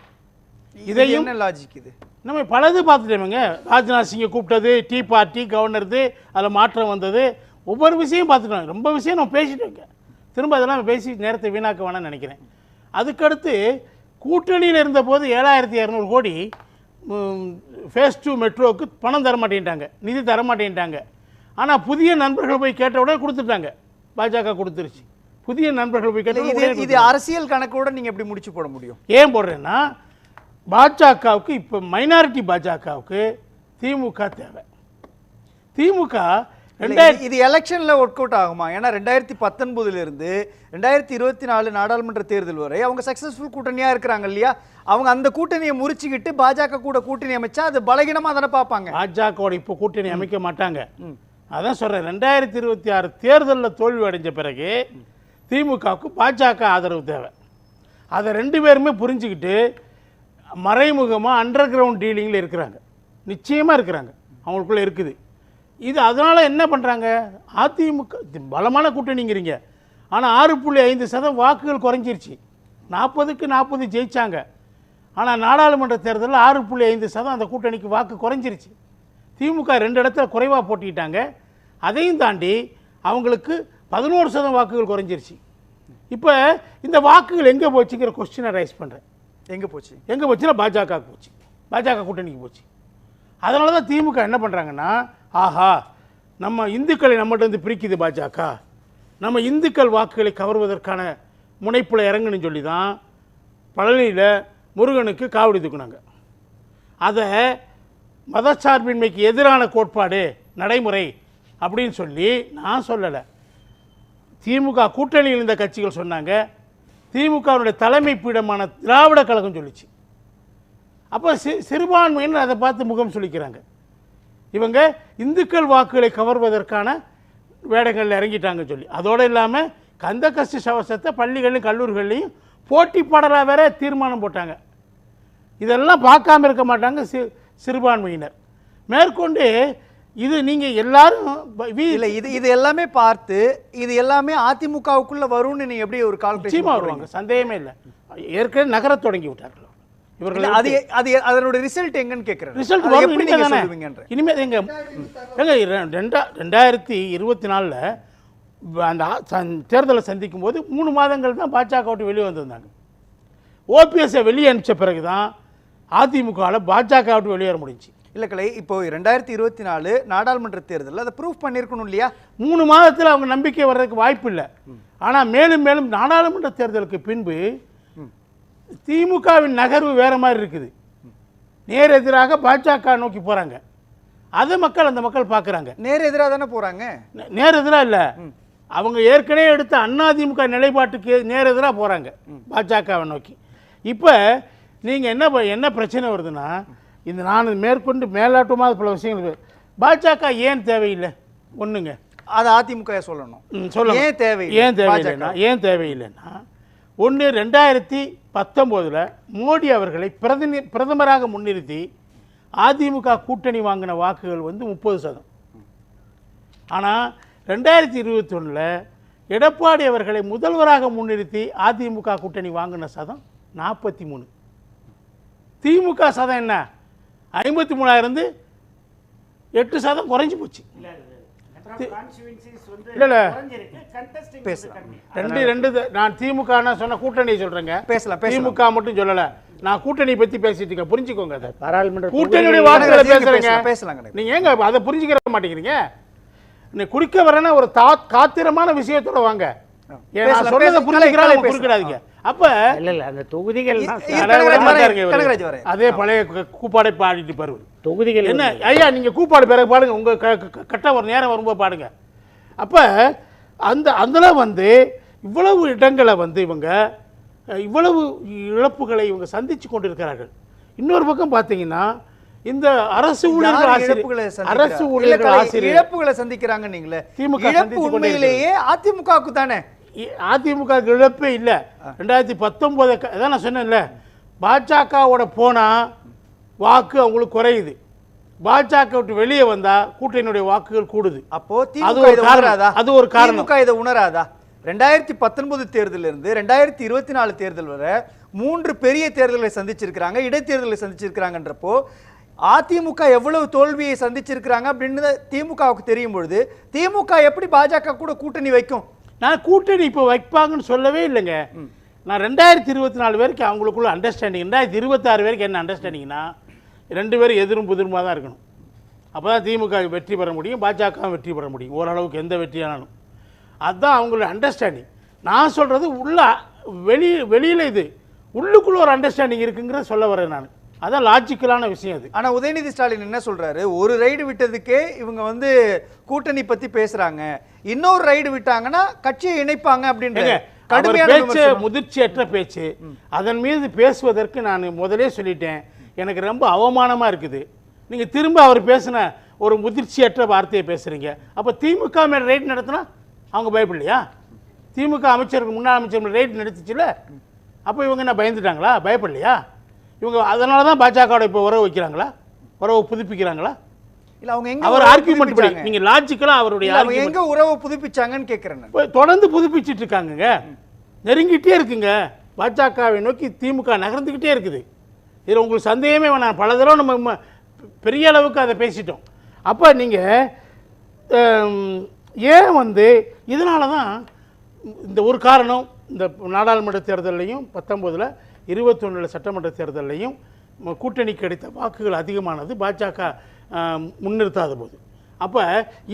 இதையும் என்ன லாஜிக் இது? நம்ம பலது பார்த்துட்டோமுங்க. ராஜ்நாத் சிங்கை கூப்பிட்டது, டீ பார்ட்டி, கவர்னருது, அதில் மாற்றம் வந்தது, ஒவ்வொரு விஷயம் பார்த்துட்டோம். ரொம்ப விஷயம் நம்ம பேசிட்டு இருக்கேன். திரும்ப அதெல்லாம் பேசி நேரத்தை வீணாக்க வேணாம்னு நினைக்கிறேன். அதுக்கடுத்து கூட்டணியில் இருந்தபோது 7200 கோடி ஃபேஸ் 2 மெட்ரோவுக்கு பணம் தரமாட்டேன்ட்டாங்க, நிதி தரமாட்டேன்ட்டாங்க. ஆனால் புதிய நண்பர்கள் போய் கேட்ட உடனே கொடுத்துட்டாங்க. பாஜக கொடுத்துருச்சு. புதிய நண்பர்கள் போய் கேட்ட இது அரசியல் கணக்கோட நீங்கள் எப்படி முடிச்சு போட முடியும்? ஏன் போடுறேன்னா, பாஜகவுக்கு இப்போ மைனாரிட்டி பாஜகவுக்கு திமுக தேவை. திமுக இது எலெக்ஷன்ல ஒர்க் அவுட் ஆகுமா? ஏன்னா 2019 இருந்து 2024 நாடாளுமன்ற தேர்தல் வரை அவங்க சக்சஸ்ஃபுல் கூட்டணியா இருக்கிறாங்க இல்லையா? அவங்க அந்த கூட்டணியை முறிச்சுக்கிட்டு பாஜக கூட கூட்டணி அமைச்சா அது பலகீனமா தானே பார்ப்பாங்க. பாஜகவோட இப்போ கூட்டணி அமைக்க மாட்டாங்க. அதான் சொல்றேன், 2026 தேர்தலில் தோல்வி அடைஞ்ச பிறகு திமுகவுக்கு பாஜக ஆதரவு தேவை. அதை 2 பேருமே புரிஞ்சுக்கிட்டு மறைமுகமாக அண்டர் கிரவுண்ட் டீலிங்கில் இருக்கிறாங்க. நிச்சயமாக இருக்கிறாங்க, அவங்களுக்குள்ளே இருக்குது. இது அதனால் என்ன பண்ணுறாங்க, அதிமுக பலமான கூட்டணிங்கிறீங்க, ஆனால் 6.5% வாக்குகள் குறைஞ்சிருச்சு. 40க்கு 40 ஜெயிச்சாங்க. ஆனால் நாடாளுமன்ற தேர்தலில் 6.5% அந்த கூட்டணிக்கு வாக்கு குறைஞ்சிருச்சு. திமுக 2 இடத்துல குறைவாக போட்டிக்கிட்டாங்க. அதையும் தாண்டி அவங்களுக்கு 11% வாக்குகள் குறைஞ்சிருச்சு. இப்போ இந்த வாக்குகள் எங்கே போச்சுங்கிற கொஸ்டினை ரைஸ் பண்ணுறேன். எங்கே போச்சுன்னா பாஜக போச்சு, பாஜக கூட்டணிக்கு போச்சு. அதனால தான் திமுக என்ன பண்ணுறாங்கன்னா, ஆஹா நம்ம இந்துக்களை நம்மகிட்ட வந்து பிரிக்குது பாஜக, நம்ம இந்துக்கள் வாக்குகளை கவர்வதற்கான முனைப்பில் இறங்குன்னு சொல்லி தான் பழனியில் முருகனுக்கு காவடி தூக்குனாங்க. அதை மதச்சார்பின்மைக்கு எதிரான கோட்பாடு, நடைமுறை அப்படின்னு சொல்லி நான் சொல்லலை, திமுக கூட்டணியில் இருந்த கட்சிகள் சொன்னாங்க. திமுகவுடைய தலைமை பீடமான திராவிட கழகம் சொல்லிச்சு. அப்போ சிறுபான்மையினர் அதை பார்த்து முகம் சொல்லிக்கிறாங்க. இவங்க இந்துக்கள் வாக்குகளை கவர்வதற்கான வேடங்களில் இறங்கிட்டாங்க சொல்லி. அதோடு இல்லாமல் கந்த கஷ்ட சவசத்தை பள்ளிகள்லையும் கல்லூரிகள்லையும் போட்டி பாடலாக வேற தீர்மானம் போட்டாங்க. இதெல்லாம் பார்க்காம இருக்க மாட்டாங்க சிறுபான்மையினர். மேற்கொண்டு இது நீங்கள் எல்லாரும் இல்லை, இது எல்லாமே பார்த்து இது எல்லாமே அதிமுகவுக்குள்ளே வரும்னு நீங்கள் எப்படி ஒரு நிச்சயமாக வருவாங்க, சந்தேகமே இல்லை. ஏற்கனவே நகர தொடங்கி விட்டார்கள் இவர்கள். அதனுடைய ரிசல்ட் எங்கன்னு கேட்குறேன். ரிசல்ட் இனிமேல் எங்க 2024 அந்த தேர்தலை சந்திக்கும் போது 3 மாதங்கள் தான் பாஜக விட்டு வெளியே வந்திருந்தாங்க. ஓபிஎஸ்ஸை வெளியே அனுப்பிச்ச பிறகு தான் அதிமுகவில் பாஜக விட்டு வெளியேற முடிஞ்சு. இல்லை கலை, இப்போ 2024 நாடாளுமன்ற தேர்தலில் அதை ப்ரூஃப் பண்ணியிருக்கணும் இல்லையா? 3 மாதத்தில் அவங்க நம்பிக்கை வர்றதுக்கு வாய்ப்பு இல்லை. ஆனால் மேலும் மேலும் நாடாளுமன்ற தேர்தலுக்கு பின்பு திமுகவின் நகர்வு வேற மாதிரி இருக்குது. நேர் எதிராக பாஜக நோக்கி போகிறாங்க. அதை அந்த மக்கள் பார்க்குறாங்க. நேர் எதிராக தானே போகிறாங்க. நேர் எதிராக இல்லை, அவங்க ஏற்கனவே எடுத்த அதிமுக நிலைப்பாட்டுக்கு நேர் எதிராக போகிறாங்க பாஜகவை நோக்கி. இப்போ நீங்கள் என்ன பிரச்சனை வருதுன்னா, இந்த நான் மேற்கொண்டு மேலாட்டமாக பல விஷயங்கள் பாஜக ஏன் தேவையில்லை. ஒன்றுங்க, அதை அதிமுக சொல்லணும். சொல்லணும். ஏன் தேவையில்லைன்னா ஒன்று 2019 மோடி அவர்களை பிரதமராக முன்னிறுத்தி அதிமுக கூட்டணி வாங்கின வாக்குகள் வந்து 30%. ஆனால் 2021 எடப்பாடி அவர்களை முதல்வராக முன்னிறுத்தி அதிமுக கூட்டணி வாங்கின சதம் 43. திமுக சதம் என்ன 53 இருந்து 8% குறைஞ்சி போச்சு. இல்லை ரெண்டு நான் திமுக சொன்ன கூட்டணி சொல்றேங்க. திமுக மட்டும் சொல்லல, நான் கூட்டணி பத்தி பேசிட்டு இருக்கேன், புரிஞ்சுக்கோங்க. அதை கூட்டணியுடைய வார்த்தைகளை பேசுறேங்க. நீங்க ஏங்க அதை புரிஞ்சுக்கிற மாட்டேங்கிறீங்க? நீ குடிக்க வரேன்னா ஒரு காத்திரமான விஷயத்தோட வாங்க. நான் சொன்னதை புரிஞ்சுக்கிறாங்க, குறுக்கிடாதீங்க. அப்ப இல்ல அந்த தொகுதிகள் அதே பழைய கூப்பாடை பாடிட்டு பாருங்க. தொகுதிகள் என்ன ஐயா, நீங்க கூப்பாடு பிறகு பாடுங்க, உங்க கட்ட ஒரு நேரம் வரும்போது பாடுங்க. அப்ப அந்த வந்து இவ்வளவு இடங்களை வந்து இவங்க இவ்வளவு இழப்புகளை இவங்க சந்திச்சு கொண்டிருக்கிறார்கள். இன்னொரு பக்கம் பார்த்தீங்கன்னா இந்த அரசு ஊழியர்கள் இழப்புகளை சந்திக்கிறாங்க. நீங்களே இழப்பு உண்மையிலேயே அதிமுகவுக்கு தானே. அதிமுக இழப்பே இல்லை. 2019 அதான் நான் சொன்னேன்ல, பாஜகவோட போனா வாக்கு அவங்களுக்கு குறையுது, பாஜக விட்டு வெளியே வந்தா கூட்டணியுடைய வாக்குகள் கூடுது. அப்போ அது ஒரு காரணம். இதை உணராதா? 2019 தேர்தலில் இருந்து 2024 தேர்தல் வரை 3 பெரிய தேர்தல்களை சந்திச்சிருக்கிறாங்க, இடைத்தேர்தலை சந்திச்சிருக்கிறாங்கன்றப்போ அதிமுக எவ்வளவு தோல்வியை சந்திச்சிருக்கிறாங்க அப்படின்னு திமுகவுக்கு தெரியும் பொழுது திமுக எப்படி பாஜக கூட கூட்டணி வைக்கும்? நான் கூட்டணி இப்போ வைப்பாங்கன்னு சொல்லவே இல்லைங்க. நான் 2024 வரைக்கும் அவங்களுக்குள்ள அண்டர்ஸ்டாண்டிங், 2026 வரைக்கும் என்ன அண்டர்ஸ்டாண்டிங்னா 2 பேரும் எதிரும் புதிருமாக தான் இருக்கணும். அப்போ தான் திமுக வெற்றி பெற முடியும், பாஜக வெற்றி பெற முடியும், ஓரளவுக்கு எந்த வெற்றியானாலும். அதுதான் அவங்களோட அண்டர்ஸ்டாண்டிங். நான் சொல்கிறது உள்ள வெளியில் இது உள்ளுக்குள்ள ஒரு அண்டர்ஸ்டாண்டிங் இருக்குங்கிற சொல்ல வரேன் நான். அதான் லாஜிக்கலான விஷயம் அது. ஆனால் உதயநிதி ஸ்டாலின் என்ன சொல்றாரு, ஒரு ரைடு விட்டதுக்கே இவங்க வந்து கூட்டணி பத்தி பேசுறாங்க, இன்னொரு ரைடு விட்டாங்கன்னா கட்சியை இணைப்பாங்க அப்படின்ற பேச்சு முதிர்ச்சியற்ற பேச்சு. அதன் மீது பேசுவதற்கு நான் முதலே சொல்லிட்டேன், எனக்கு ரொம்ப அவமானமா இருக்குது. நீங்க திரும்ப அவர் பேசின ஒரு முதிர்ச்சியற்ற வார்த்தையை பேசுறீங்க. அப்ப திமுக மேல ரைட் நடத்தினா அவங்க பயப்படலையா? திமுக அமைச்சருக்கு முன்னாள் அமைச்சர் ரைட் நடத்துச்சுல, அப்போ இவங்க என்ன பயந்துட்டாங்களா? பயப்படலையா இவங்க? அதனால தான் பாஜக இப்போ உறவு வைக்கிறாங்களா, உறவு புதுப்பிக்கிறாங்களா? இல்ல அவங்க எங்க அவர் ஆர்கியூமெண்ட் படி நீங்க லாஜிக்கலா அவருடைய எங்க உறவு புதுப்பிச்சாங்கன்னு கேக்குறேன். தொடர்ந்து புதுப்பிச்சிட்டு இருக்காங்க, நெருங்கிட்டே இருக்குங்க. பாஜகவை நோக்கி திமுக நகர்ந்துக்கிட்டே இருக்குது. இதில் உங்களுக்கு சந்தேகமே வேணாம். பல தடவை நம்ம பெரிய அளவுக்கு அதை பேசிட்டோம். அப்போ நீங்கள் ஏன் வந்து இதனால தான் இந்த ஒரு காரணம், இந்த நாடாளுமன்ற தேர்தலையும் 19 21 சட்டமன்ற தேர்தலையும் கூட்டணிக்கு கிடைத்த வாக்குகள் அதிகமானது பாஜக முன்னிறுத்தாத போது. அப்போ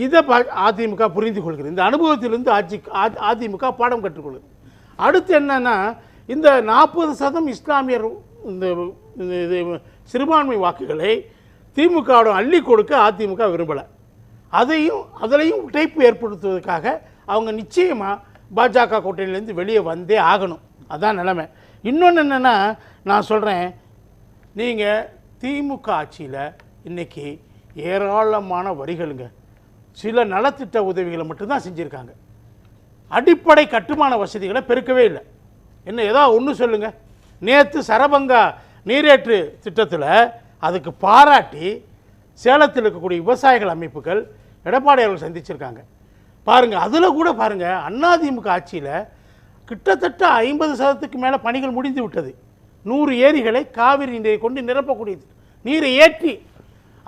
இதை அதிமுக புரிந்து கொள்கிறது. இந்த அனுபவத்திலிருந்து அதிமுக பாடம் கற்றுக்கொள்கிறது. அடுத்து என்னன்னா, இந்த 40% இஸ்லாமியர் இந்த சிறுபான்மை வாக்குகளை திமுகவோட அள்ளி கொடுக்க அதிமுக விரும்பலை. அதிலையும் உடைப்பு ஏற்படுத்துவதற்காக அவங்க நிச்சயமாக பாஜக கூட்டணியிலேருந்து வெளியே வந்தே ஆகணும். அதான் நிலைமை. இன்னொன்று என்னென்னா, நான் சொல்கிறேன், நீங்கள் திமுக ஆட்சியில் இன்றைக்கி ஏராளமான வரிகளுங்க, சில நலத்திட்ட உதவிகளை மட்டும்தான் செஞ்சுருக்காங்க. அடிப்படை கட்டுமான வசதிகளை பெருக்கவே இல்லை. என்ன ஏதாவது ஒன்று சொல்லுங்கள். நேற்று சரபங்கா நீரேற்று திட்டத்தில் அதுக்கு பாராட்டி சேலத்தில் இருக்கக்கூடிய விவசாயிகள் அமைப்புகள் எடப்பாடி அவர்கள் சந்திச்சிருக்காங்க பாருங்கள். அதில் கூட பாருங்கள், அதிமுக ஆட்சியில் கிட்டத்தட்ட 50% மேலே பணிகள் முடிந்து விட்டது. 100 ஏரிகளை காவிரி நீரை கொண்டு நிரப்பக்கூடியது, நீரை ஏற்றி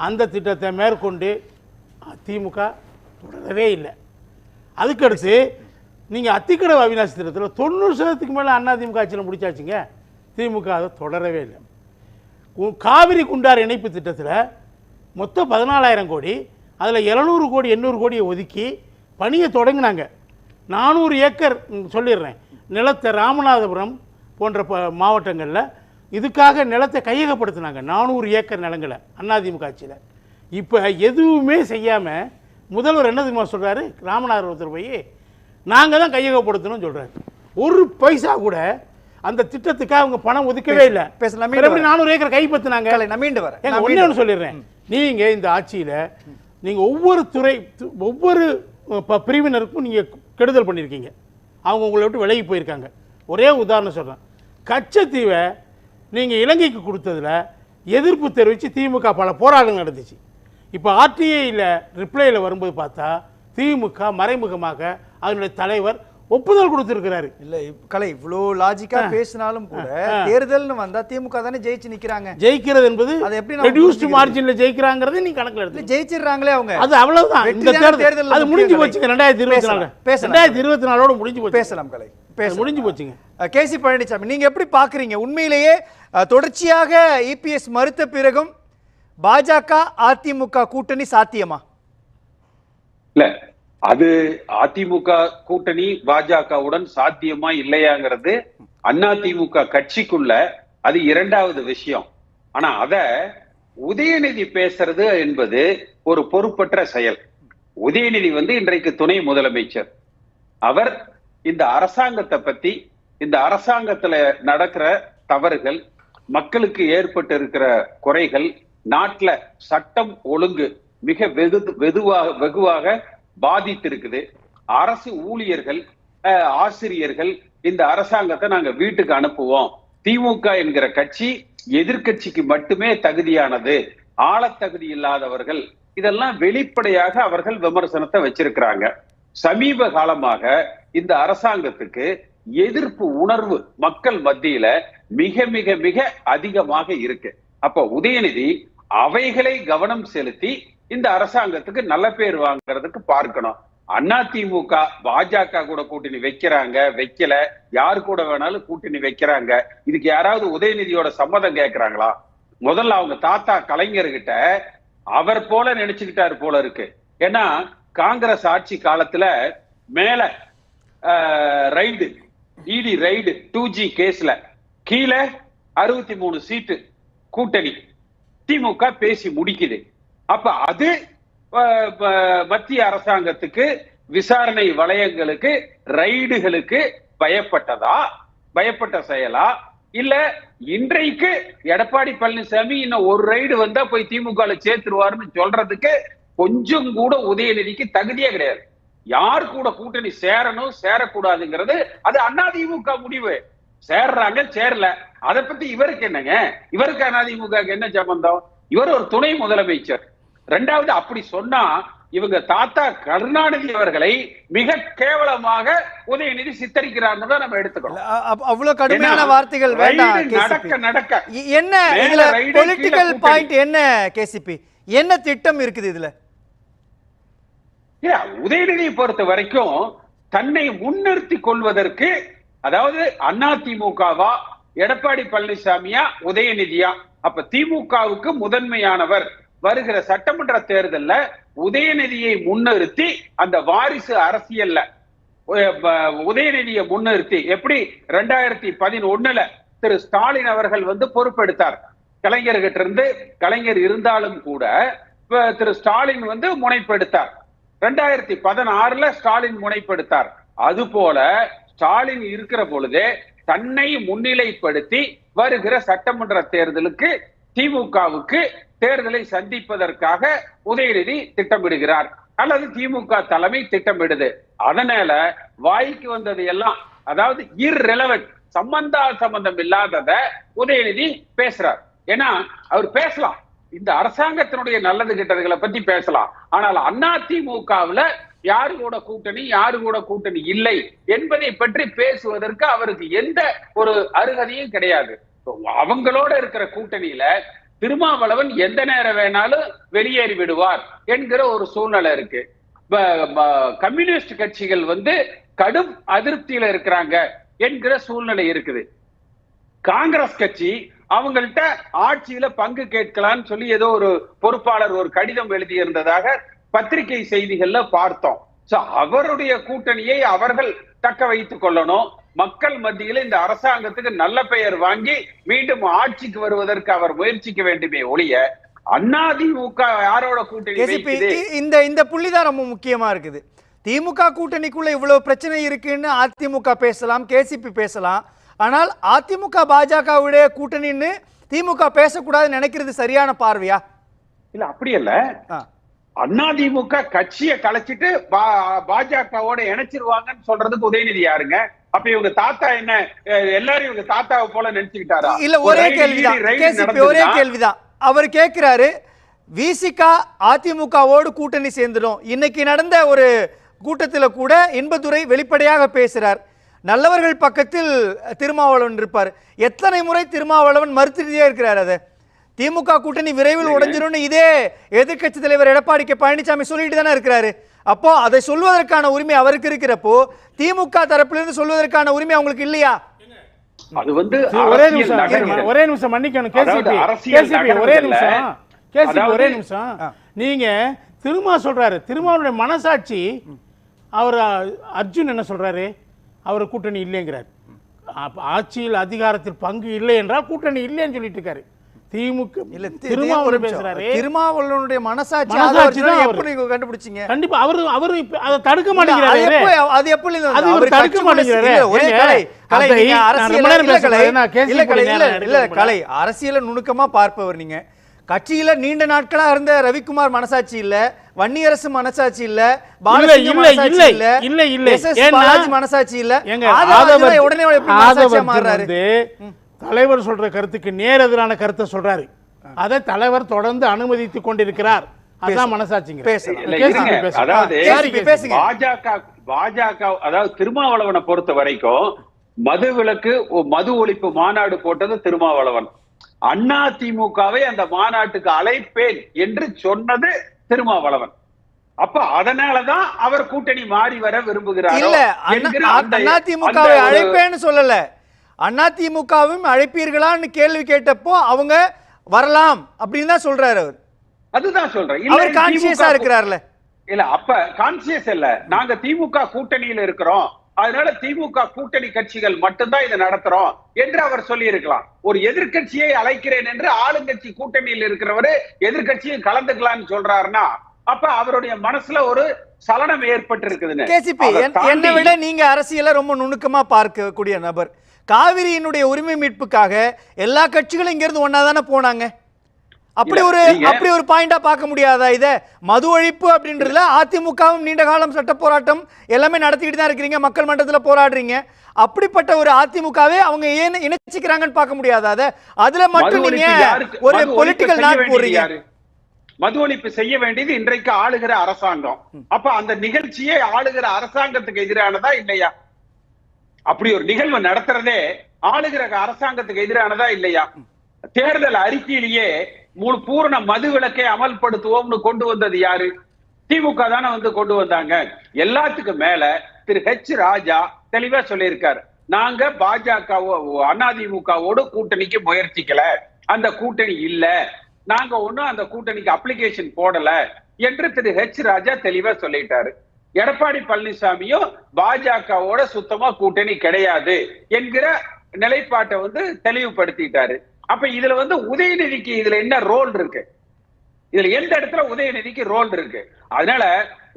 அந்த திட்டத்தை மேற்கொண்டு திமுக தொடரவே இல்லை. அதுக்கடுத்து நீங்கள் அத்திக்கடவு அவிநாசி திட்டத்தில் 90% மேலே அதிமுக ஆட்சியில் முடிச்சாச்சுங்க. திமுக அதை தொடரவே இல்லை. காவிரி குண்டார் இணைப்பு திட்டத்தில் மொத்தம் 14,000 கோடி, அதில் 700 கோடி 800 கோடியை ஒதுக்கி பணியை தொடங்கினாங்க. 400 ஏக்கர் சொல்லிடுறேன் நிலத்தை ராமநாதபுரம் போன்ற மாவட்டங்களில் இதுக்காக நிலத்தை கையகப்படுத்தினாங்க. 400 ஏக்கர் நிலங்களை அதிமுக ஆட்சியில். இப்போ எதுவுமே செய்யாமல் முதல்வர் என்ன தெரியுமா சொல்கிறாரு, ராமநாதபுரத்தில் போய் நாங்கள் தான் கையகப்படுத்தணும்னு சொல்கிறாரு. ஒரு பைசா கூட அந்த திட்டத்துக்காக அவங்க பணம் ஒதுக்கவே இல்லை. 400 ஏக்கர் கைப்பற்றினாங்க. ஒன்று சொல்லிடுறேன், நீங்கள் இந்த ஆட்சியில் நீங்கள் ஒவ்வொரு பிரிவினருக்கும் நீங்கள் கெடுதல் பண்ணியிருக்கீங்க. அவங்க உங்களை விட்டு விலகி போயிருக்காங்க. ஒரே உதாரணம் சொல்கிறேன். கச்சத்தீவை நீங்கள் இலங்கைக்கு கொடுத்ததில் எதிர்ப்பு தெரிவித்து திமுக பல போராட்டங்கள் நடந்துச்சு. இப்போ ஆர்டிஐயில் ரிப்ளையில் வரும்போது பார்த்தா திமுக மறைமுகமாக அதனுடைய தலைவர் ஒப்புதல் கொடுத்திருக்கிறாரு. இல்ல கலை இவ்வளோ லாஜிக்கா பேசினாலும் கூட தேர்தல்னு வந்தா திமுக தானே ஜெயிச்சு நிக்கிறாங்க. ஜெயிக்கிறது என்பது அது எப்படி ரெடியூஸ்டு மார்ஜின்ல ஜெயிக்கிறாங்கறதை நீ கணக்குல எடுத்து ஜெயிச்சிடுறாங்களே அவங்க. அது அவ்வளவுதான். இந்த தேர்தல் அது முடிஞ்சு போச்சுங்க. 2024 2024 ஓட முடிஞ்சு போச்சு. பேசலாம் கலை, முடிஞ்சு போச்சுங்க. கேசி பழனிசாமி, நீங்க எப்படி பாக்குறீங்க? உண்மையிலேயே தொடர்ச்சியாக இபிஎஸ் மறுத்த பிறகும் பாஜக அதிமுக கூட்டணி சாத்தியமா? இல்ல, அது அதிமுக கூட்டணி பாஜகவுடன் சாத்தியமா இல்லையாங்கிறது அதிமுக கட்சிக்குள்ள அது இரண்டாவது விஷயம். ஆனா அத உதயநிதி பேசுறது என்பது ஒரு பொறுப்பற்ற செயல். உதயநிதி இன்றைக்கு துணை முதலமைச்சர். அவர் இந்த அரசாங்கத்தை பத்தி, இந்த அரசாங்கத்துல நடக்கிற தவறுகள், மக்களுக்கு ஏற்பட்டு இருக்கிற குறைகள், நாட்டுல சட்டம் ஒழுங்கு மிக வெகுவாக பாதித்திருக்குது. அரசு ஊழியர்கள், ஆசிரியர்கள் இந்த அரசாங்கத்தை நாங்க வீட்டுக்கு அனுப்புவோம், திமுக என்கிற கட்சி எதிர்கட்சிக்கு மட்டுமே தகுதியானது, ஆளத்தகுதி இல்லாதவர்கள், இதெல்லாம் வெளிப்படையாக அவர்கள் விமர்சனத்தை வச்சிருக்கிறாங்க. சமீப காலமாக இந்த அரசாங்கத்துக்கு எதிர்ப்பு உணர்வு மக்கள் மத்தியில மிக மிக மிக அதிகமாக இருக்கு. அப்ப உதயநிதி அவைகளை கவனம் செலுத்தி இந்த அரசாங்கத்துக்கு நல்ல பேர் வாங்குறதுக்கு பார்க்கணும். அதிமுக பாஜக கூட கூட்டணி வைக்கிறாங்க, வைக்கல, யாரு கூட வேணாலும் கூட்டணி வைக்கிறாங்க. இதுக்கு யாராவது உதயநிதியோட சம்மதம் கேட்கிறாங்களா? முதல்ல அவங்க தாத்தா கலைஞர்கிட்ட அவர் போல நினைச்சுக்கிட்டாரு போல இருக்கு. ஏன்னா காங்கிரஸ் ஆட்சி காலத்துல மேல ரைடு, இடி ரைடு 2G கேஸ்ல கீழே 63 சீட்டு கூட்டணி திமுக பேசி முடிக்குது. அப்ப அது மத்திய அரசாங்கத்துக்கு, விசாரணை வளையங்களுக்கு, ரைடுகளுக்கு பயப்பட்ட செயலா? இல்ல இன்றைக்கு எடப்பாடி பழனிசாமி இன்னும் ஒரு ரைடு வந்தா போய் திமுக சேர்த்துருவாருன்னு சொல்றதுக்கு கொஞ்சம் கூட உதயநிதிக்கு தகுதியே கிடையாது. யார் கூட கூட்டணி சேரணும் சேரக்கூடாதுங்கிறது அது அதிமுக முடிவு. சேர்றாங்க சேரல, அதை பத்தி இவருக்கு என்னங்க? இவருக்கு அதிமுக என்ன சம்பந்தம்? இவர் ஒரு துணை முதலமைச்சர். ரெண்டாவது, அப்படி சொன்னா இவங்க தாத்தா கருணாநிதி அவர்களை மிக கேவலமாக உதயநிதி சித்தரிக்கிறாங்க தான் நம்ம எடுத்துக்கணும். அவ்வளவு கடுமையான வார்த்தைகள் வேண்டாம். நடக்க என்ன இதுல பொலிட்டிக்கல் பாயிண்ட் என்ன? கேசிபி என்ன திட்டம் இருக்குது இதுல? உதயநிதியை பொறுத்த வரைக்கும் தன்னை முன்னிறுத்தி கொள்வதற்கு, அதாவது அதிமுகவா எடப்பாடி பழனிசாமியா உதயநிதியா? அப்ப திமுகவுக்கு முதன்மையானவர் வருகிற சட்டமன்ற தேர்தல்ல உதயநிதியை முன்னிறுத்தி, அந்த வாரிசு அரசியல்ல உதயநிதியை முன்னிறுத்தி, எப்படி 2011 திரு ஸ்டாலின் அவர்கள் பொறுப்பெடுத்தார். கலைஞர்கிட்ட இருந்து கலைஞர் இருந்தாலும் கூட திரு ஸ்டாலின் முனைப்பெடுத்தார். 2016 ஸ்டாலின் முனைப்பெடுத்தார். அது போல ஸ்டாலின் இருக்கிற பொழுதே தன்னை முன்னிலைப்படுத்தி வருகிற சட்டமன்ற தேர்தலுக்கு திமுகவுக்கு தேர்தலை சந்திப்பதற்காக உதயநிதி திட்டமிடுகிறார், அல்லது திமுக தலைமை திட்டமிடுது. அதனால வாய்க்கு வந்தது எல்லாம், அதாவது இர்ரெலவென்ட், சம்பந்தம் இல்லாதத உதயநிதி பேசுறார். ஏன்னா அவர் பேசலாம், இந்த அரசாங்கத்தினுடைய நல்லது கெட்டதுகளை பத்தி பேசலாம். ஆனால் அதிமுகவுல யாரு கூட கூட்டணி, யாரு கூட கூட்டணி இல்லை என்பதை பற்றி பேசுவதற்கு அவருக்கு எந்த ஒரு அருகதையும் கிடையாது. அவங்களோட இருக்கிற கூட்டணியில திருமாவளவன் எந்த நேரம் வேணாலும் வெளியேறி விடுவார் என்கிற ஒரு சூழ்நிலை இருக்கு. கம்யூனிஸ்ட் கட்சிகள் கடும் அதிருப்தியில இருக்கிறாங்க என்கிற சூழ்நிலை இருக்குது. காங்கிரஸ் கட்சி அவங்கள்ட்ட ஆட்சியில பங்கு கேட்கலான்னு சொல்லி ஏதோ ஒரு பொறுப்பாளர் ஒரு கடிதம் எழுதி இருந்ததாக பத்திரிகை செய்திகள்ல பார்த்தோம். அவருடைய கூட்டணியை அவர்கள் தக்க வைத்துக் கொள்ளணும். மக்கள் மத்தியில் இந்த அரசாங்கத்துக்கு நல்ல பெயர் வாங்கி மீண்டும் ஆட்சிக்கு வருவதற்கு அவர் முயற்சிக்க வேண்டுமே ஒழிய அதிமுக யாரோட கூட்டணி? இந்த புள்ளிதான் ரொம்ப முக்கியமா இருக்குது. திமுக கூட்டணிக்குள்ள இவ்வளவு பிரச்சனை இருக்குன்னு அதிமுக பேசலாம், கேசிபி பேசலாம். ஆனால் அதிமுக பாஜகவுடைய கூட்டணின்னு திமுக பேசக்கூடாதுன்னு நினைக்கிறது சரியான பார்வையா? இல்ல, அப்படி இல்ல. அதிமுக கட்சியை கலைச்சிட்டு பாஜகவோட இணைச்சிருவாங்கன்னு சொல்றதுக்கு உதயநிதி யாருங்க? அப்ப இவங்க தாத்தா என்ன எல்லாரும் இவங்க தாத்தாவை போல நினைச்சுக்கிட்டாரா? இல்ல ஒரே கேள்விதான் அவர் கேட்கிறாரு. விசிகா அதிமுகவோடு கூட்டணி சேர்ந்துடும். இன்னைக்கு நடந்த ஒரு கூட்டத்தில் கூட இன்பதுரை வெளிப்படையாக பேசுறார். நல்லவர்கள் பக்கத்தில் திருமாவளவன் இருப்பார். எத்தனை முறை திருமாவளவன் மறுத்துட்டே இருக்கிறார். அதை திமுக கூட்டணி விரைவில் உடைஞ்சிரும் இதே எதிர்க்கட்சி தலைவர் எடப்பாடி கே பழனிசாமி சொல்லிட்டு தானே இருக்கிறாரு. அப்போ அதை சொல்வதற்கான உரிமை அவருக்கு இருக்கிறப்போ திமுக தரப்பிலிருந்து சொல்வதற்கான உரிமை அவங்களுக்கு இல்லையா? அது வந்து ஒரே நிமிஷம் மன்னிக்கணும் ஒரே நிமிஷம். நீங்க திருமா சொல்றாரு, திருமாவுடைய மனசாட்சி அவர் அர்ஜுன் என்ன சொல்றாரு? அவர் கூட்டணி இல்லைங்கிறார். ஆட்சியில் அதிகாரத்தில் பங்கு இல்லை என்றால் கூட்டணி இல்லைன்னு சொல்லிட்டு இருக்காரு. திமுக இல்ல திருமாவளவன் பேசுறாரு. திருமாவளவனுடைய மனசாட்சி எப்படி கண்டுபிடிச்சீங்க? கண்டிப்பா அவரு அதை தடுக்க மாட்டேங்கிறாரு. அது எப்படி அது தடுக்க மாட்டேங்கிறாரு. அரசியல நுணுக்கமா பார்ப்பவர் நீங்க. கட்சியில நீண்ட நாட்களா இருந்த ரவிக்குமார் மனசாட்சி இல்ல, வன்னியரசு மனசாட்சி இல்ல, மனசாட்சி இல்ல. தலைவர் சொல்ற கருத்துக்கு நேர் எதிரான கருத்தை சொல்றாரு. அதை தலைவர் தொடர்ந்து அனுமதித்துக் கொண்டிருக்கிறார். அதான் மனசாட்சிங்க. பாஜக அதாவது திருமாவளவனை பொறுத்த வரைக்கும் மது ஒழிப்பு மாநாடு போட்டது திருமாவளவன். அதிமுகவை அந்த மாநாட்டுக்கு அழைப்பேன் என்று சொன்னது திருமாவளவன். அப்ப அதனாலதான் அவர் கூட்டணி மாறி வர விரும்புகிறார். இல்ல, அதிமுகவை அழைப்பேன்னு சொல்லல. அதிமுகவும் அழைப்பீர்களான்னு கேள்வி கேட்டப்போ அவங்க வரலாம் அப்படின்னு தான் சொல்றாரு. அவர் அதுதான் சொல்றேன். அவர் கான்சியஸா இருக்கிறார்ல. இல்ல அப்ப கான்சியஸ் இல்ல. நாங்க திமுக கூட்டணியில இருக்கிறோம், அதனால திமுக கூட்டணி கட்சிகள் மட்டும்தான் இதை நடத்துறோம் என்று அவர் சொல்லி இருக்கலாம். ஒரு எதிர்கட்சியை அழைக்கிறேன் என்று ஆளுங்கட்சி கூட்டணியில் இருக்கிறவரு எதிர்கட்சியை கலந்துக்கலாம்னு சொல்றாருன்னா அப்ப அவருடைய மனசுல ஒரு சலனம் ஏற்பட்டு இருக்குதுன்னு. கேசிபி, என்னை விட நீங்க அரசியல ரொம்ப நுணுக்கமா பார்க்கக்கூடிய நபர். காவிரியினுடைய உரிமை மீட்புக்காக எல்லா கட்சிகளும் இங்க இருந்து ஒன்னாதானே போனாங்க. அப்படி ஒரு பாயிண்டா பார்க்க முடியாதா? இத மது ஒழிப்பு அப்படின்றதுல அதிமுகவும் நீண்ட காலம் சட்ட போராட்டம் எல்லாமே நடத்திக்கிட்டு தான் இருக்கிறீங்க, மக்கள் மன்றத்துல போராடுறீங்க. அப்படிப்பட்ட ஒரு அதிமுகவே அவங்க ஏன் இணைச்சிக்கிறாங்கன்னு பார்க்க முடியாதா? அதுல மட்டும் நீங்க ஒரு பொலிட்டிக்கல் நாட் போடுறீங்க. மது ஒழிப்பு செய்ய வேண்டியது இன்றைக்கு ஆளுகிற அரசாங்கம். அப்ப அந்த நிகழ்ச்சியே ஆளுகிற அரசாங்கத்துக்கு எதிரானதா இல்லையா? அப்படி ஒரு நிகழ்வு நடத்துறதே ஆளுகிற அரசாங்கத்துக்கு எதிரானதா இல்லையா? தேர்தல் அறிக்கையிலேயே பூரண மது விலக்கை அமல்படுத்துவோம்னு கொண்டு வந்தது யாரு? திமுக தானே வந்து கொண்டு வந்தாங்க. எல்லாத்துக்கும் மேல திரு ஹெச் ராஜா தெளிவா சொல்லியிருக்காரு, நாங்க அதிமுகவோடு கூட்டணிக்கு முயற்சிக்கல, அந்த கூட்டணி இல்ல, நாங்க ஒண்ணும் அந்த கூட்டணிக்கு அப்ளிகேஷன் போடல என்று திரு ஹெச் ராஜா தெளிவா சொல்லிட்டாரு. எடப்பாடி பழனிசாமியும் பாஜகவோட சுத்தமா கூட்டணி கிடையாது என்கிற நிலைப்பாட்டை வந்து தெளிவுபடுத்திட்டாரு. அப்ப இதுல வந்து உதயநிதிக்கு இதுல என்ன ரோல் இருக்கு? இதுல எந்த இடத்துல உதயநிதிக்கு ரோல் இருக்கு? அதனால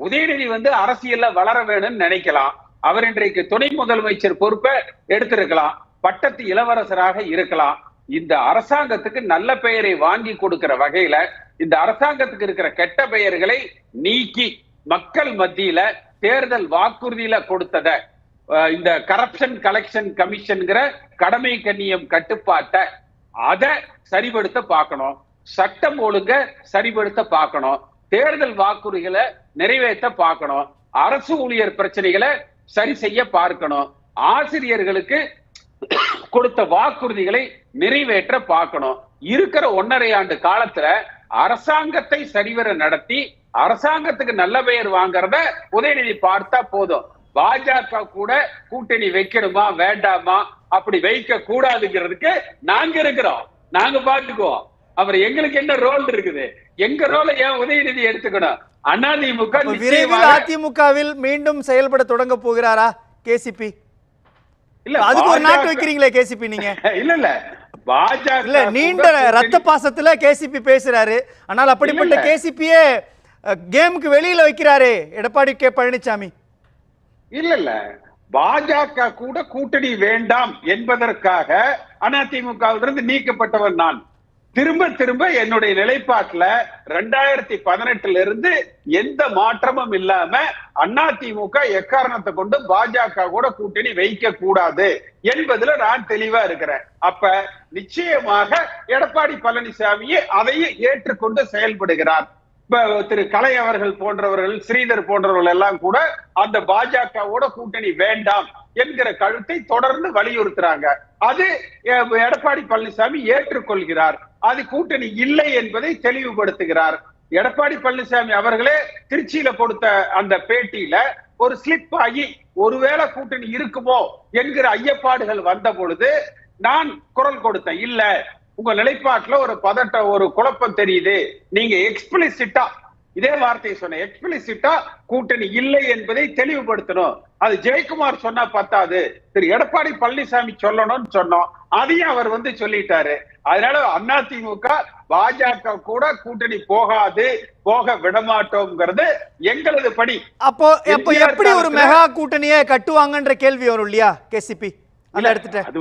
உதயநிதி வந்து அரசியல்ல வளர வேணும்னு நினைக்கலாம். அவர் இன்றைக்கு துணை முதலமைச்சர் பொறுப்பை எடுத்திருக்கலாம், பட்டத்து இளவரசராக இருக்கலாம். இந்த அரசாங்கத்துக்கு நல்ல பெயரை வாங்கி கொடுக்கிற வகையில இந்த அரசாங்கத்துக்கு இருக்கிற கெட்ட பெயர்களை நீக்கி மக்கள் மத்தியில தேர்தல் வாக்குறுதியில கொடுத்தத இந்த கரப்ஷன் கலெக்ஷன் கமிஷன்ங்கிற கடமை கண்ணியம் கட்டுப்பாட்டை அதை சரிபடுத்த பார்க்கணும், சட்டம் ஒழுங்க சரிபடுத்த பார்க்கணும், தேர்தல் வாக்குறுதிகளை நிறைவேற்ற பார்க்கணும், அரசு ஊழியர் பிரச்சனைகளை சரி செய்ய பார்க்கணும், ஆசிரியர்களுக்கு கொடுத்த வாக்குறுதிகளை நிறைவேற்ற பார்க்கணும். இருக்கிற 1.5 ஆண்டு காலத்துல அரசாங்கத்தை சரிவர நடத்தி அரசாங்கத்துக்கு நல்ல பெயர் வாங்குறத உதயநிதி பார்த்தா போதும். பாஜக கூட கூட்டணி வைக்கணுமா வேண்டாமா, அப்படி வைக்க கூடாதுங்கிறதுக்கு நாங்க இருக்கிறோம், நாங்க பாத்துக்குவோம். அப்புறம் எங்களுக்கு என்ன ரோல் இருக்குது? எங்க ரோலை ஏன் உதயநிதி எடுத்துக்கணும்? அதிமுக விரைவில் அதிமுகவில் மீண்டும் செயல்பட தொடங்க போகிறாரா கேசிபி? இல்ல அதுக்கு ஒரு நாட்டு வைக்கிறீங்களே கேசிபி நீங்க? இல்ல பாஜக இல்ல நீண்ட ரத்த பாசத்துல கேசிபி பேசுறாரு. ஆனால் அப்படிப்பட்ட கேசிபியே கேமுக்கு வெளியில வைக்கிறாரே எடப்பாடி கே பழனிசாமி. இல்ல பாஜக கூட கூட்டணி வேண்டாம் என்பதற்காக அதிமுகவிலிருந்து நீக்கப்பட்டவன் நான். திரும்ப திரும்ப என்னுடைய நிலைப்பாட்டுல 2018 இருந்து எந்த மாற்றமும் இல்லாம அதிமுக எக்காரணத்தை கொண்டு பாஜக கூட கூட்டணி வைக்க கூடாது என்பதுல நான் தெளிவா இருக்கிறேன். அப்ப நிச்சயமாக எடப்பாடி பழனிசாமியே அதையே ஏற்றுக்கொண்டு செயல்படுகிறார். இப்ப திரு கலை அவர்கள் போன்றவர்கள், ஸ்ரீதர் போன்றவர்கள் எல்லாம் கூட அந்த பாஜகவோட கூட்டணி வேண்டாம் என்கிற கருத்தை தொடர்ந்து வலியுறுத்துறாங்க. அது எடப்பாடி பழனிசாமி ஏற்றுக்கொள்கிறார். அது கூட்டணி இல்லை என்பதை தெளிவுபடுத்துகிறார். எடப்பாடி பழனிசாமி அவர்களே திருச்சியில கொடுத்த அந்த பேட்டியில ஒரு ஸ்லிப் ஆகி ஒருவேளை கூட்டணி இருக்குமோ என்கிற ஐயப்பாடுகள் வந்த பொழுது நான் குரல் கொடுத்தேன். இல்ல, உங்க நிலைப்பாட்டுல ஒரு பதட்டம், ஒரு குழப்பம் தெரியுது, நீங்க எக்ஸ்பிளிசிட்டா இதே வார்த்தையை சொன்ன, எக்ஸ்பிளிசிட்டா கூட்டணி இல்லை என்பதை தெளிவுபடுத்தணும். அது ஜெயக்குமார் சொன்னா பத்தாது, திரு எடப்பாடி பழனிசாமி சொல்லணும்னு சொன்னோம். அதையும் அவர் சொல்லிட்டாரு. அதனால அதிமுக பாஜக கூட கூட்டணி போகாது, போக விடமாட்டோம்ங்கிறது எங்களது படி. அப்போ எப்படி ஒரு மெகா கூட்டணியை கட்டுவாங்கன்ற கேள்வி வரும் இல்லையா கேசிபி? அது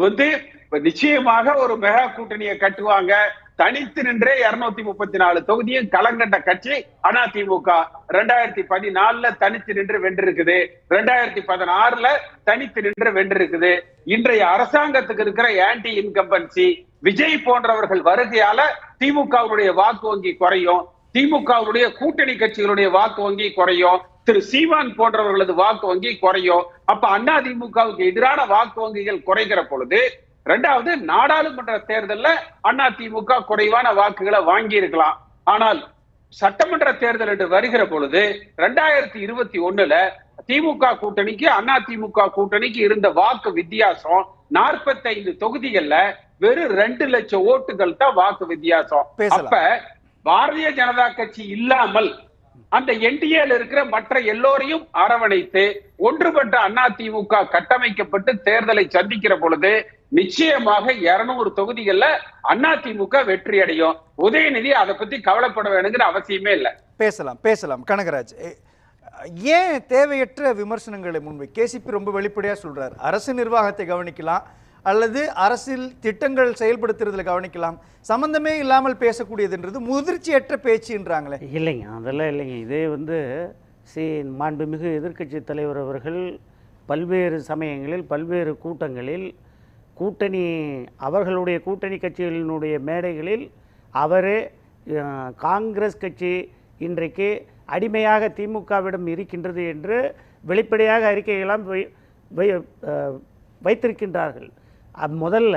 நிச்சயமாக ஒரு மெகா கூட்டணியை கட்டுவாங்க. தனித்து நின்றே 234 தொகுதியும் களங்கண்ட கட்சி அதிமுக. 2014 தனித்து நின்று வென்றிருக்குது, 2016 தனித்து நின்று வென்றிருக்குது. இன்றைய அரசாங்கத்துக்கு இருக்கிற ஆன்டி இன்கம்பன்சி, விஜய் போன்றவர்கள் வருகையால திமுகவுடைய வாக்கு வங்கி குறையும், திமுகவுடைய கூட்டணி கட்சிகளுடைய வாக்கு வங்கி குறையும், திரு சீமான் போன்றவர்களது வாக்கு வங்கி குறையும். அப்ப அதிமுகவுக்கு எதிரான வாக்கு வங்கிகள் குறைகிற பொழுது, இரண்டாவது நாடாளுமன்ற தேர்தலில் அதிமுக குறைவான வாக்குகளை வாங்கி இருக்கலாம். ஆனால் சட்டமன்ற தேர்தல் என்று வருகிற பொழுது 2021 திமுக கூட்டணிக்கு அதிமுக கூட்டணிக்கு இருந்த வாக்கு வித்தியாசம் 45 தொகுதிகள்ல வெறும் 2 லட்சம் ஓட்டுகள் தான் வாக்கு வித்தியாசம். அப்ப பாரதிய ஜனதா கட்சி இல்லாமல் அந்த என்டிஏல இருக்கிற மற்ற எல்லோரையும் அரவணைத்து ஒன்றுபட்ட அதிமுக கட்டமைக்கப்பட்டு தேர்தலை சந்திக்கிற பொழுது நிச்சயமாக 200 தொகுதிகள்ல அதிமுக வெற்றி அடையும். உதயநிதி அதை பத்தி கவலைப்பட வேணுங்கிற அவசியமே இல்லை. பேசலாம் கனகராஜ். ஏன் தேவையற்ற விமர்சனங்களை முன்வை? கேசிபி ரொம்ப வெளிப்படையா சொல்றாரு, அரசு நிர்வாகத்தை கவனிக்கலாம் அல்லது அரசியல் திட்டங்கள் செயல்படுத்துறதுல கவனிக்கலாம், சம்பந்தமே இல்லாமல் பேசக்கூடியதுன்றது முதிர்ச்சியற்ற பேச்சுன்றாங்களே. இல்லைங்க, அதெல்லாம் இல்லைங்க. இதே மாண்புமிகு எதிர்க்கட்சி தலைவர் அவர்கள் பல்வேறு சமயங்களில் பல்வேறு கூட்டங்களில் அவர்களுடைய கூட்டணி கட்சிகளினுடைய மேடைகளில் அவரே காங்கிரஸ் கட்சி இன்றைக்கு அடிமையாக திமுகவிடம் இருக்கின்றது என்று வெளிப்படையாக அறிக்கையெல்லாம் வைத்திருக்கின்றார்கள். முதல்ல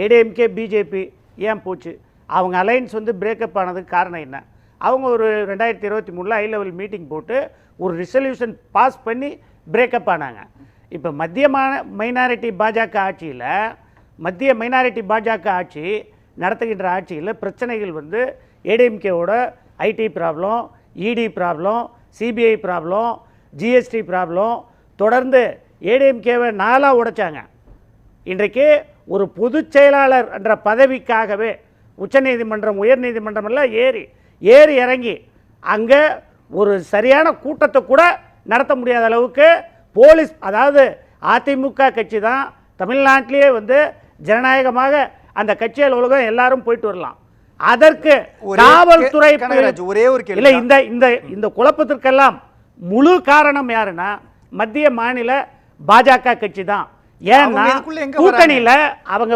ஏடிஎம்கே பிஜேபி ஏன் போச்சு? அவங்க அலைன்ஸ் பிரேக்கப் ஆனதுக்கு காரணம் என்ன? அவங்க ஒரு 2023 ஹை லெவல் மீட்டிங் போட்டு ஒரு ரிசல்யூஷன் பாஸ் பண்ணி பிரேக்கப் ஆனாங்க. இப்போ மத்திய மைனாரிட்டி பாஜக ஆட்சி நடத்துகின்ற ஆட்சியில் பிரச்சனைகள் ஏடிஎம்கேவோட ஐடி ப்ராப்ளம், இடி problem, CBI problem, GST problem, தொடர்ந்து ஏடிஎம்கேவை 4 உடைச்சாங்க. இன்றைக்கு ஒரு பொதுச் செயலாளர் என்ற பதவிக்காகவே உச்சநீதிமன்றம், உயர்நீதிமன்றம் எல்லாம் ஏறி இறங்கி அங்கே ஒரு சரியான கூட்டத்தை கூட நடத்த முடியாத அளவுக்கு போலீஸ், அதாவது அதிமுக கட்சி தான் தமிழ்நாட்டிலேயே ஜனநாயகமாக அந்த கட்சி அலுவலகம் எல்லாரும் போயிட்டு வரலாம். அதற்கு காவல்துறை ஒரே ஒரு இல்லை. இந்த குழப்பத்திற்கெல்லாம் முழு காரணம் யாருன்னா மத்திய மாநில பாஜக கட்சி தான். ஏன்னா கூட்டணியில அவங்க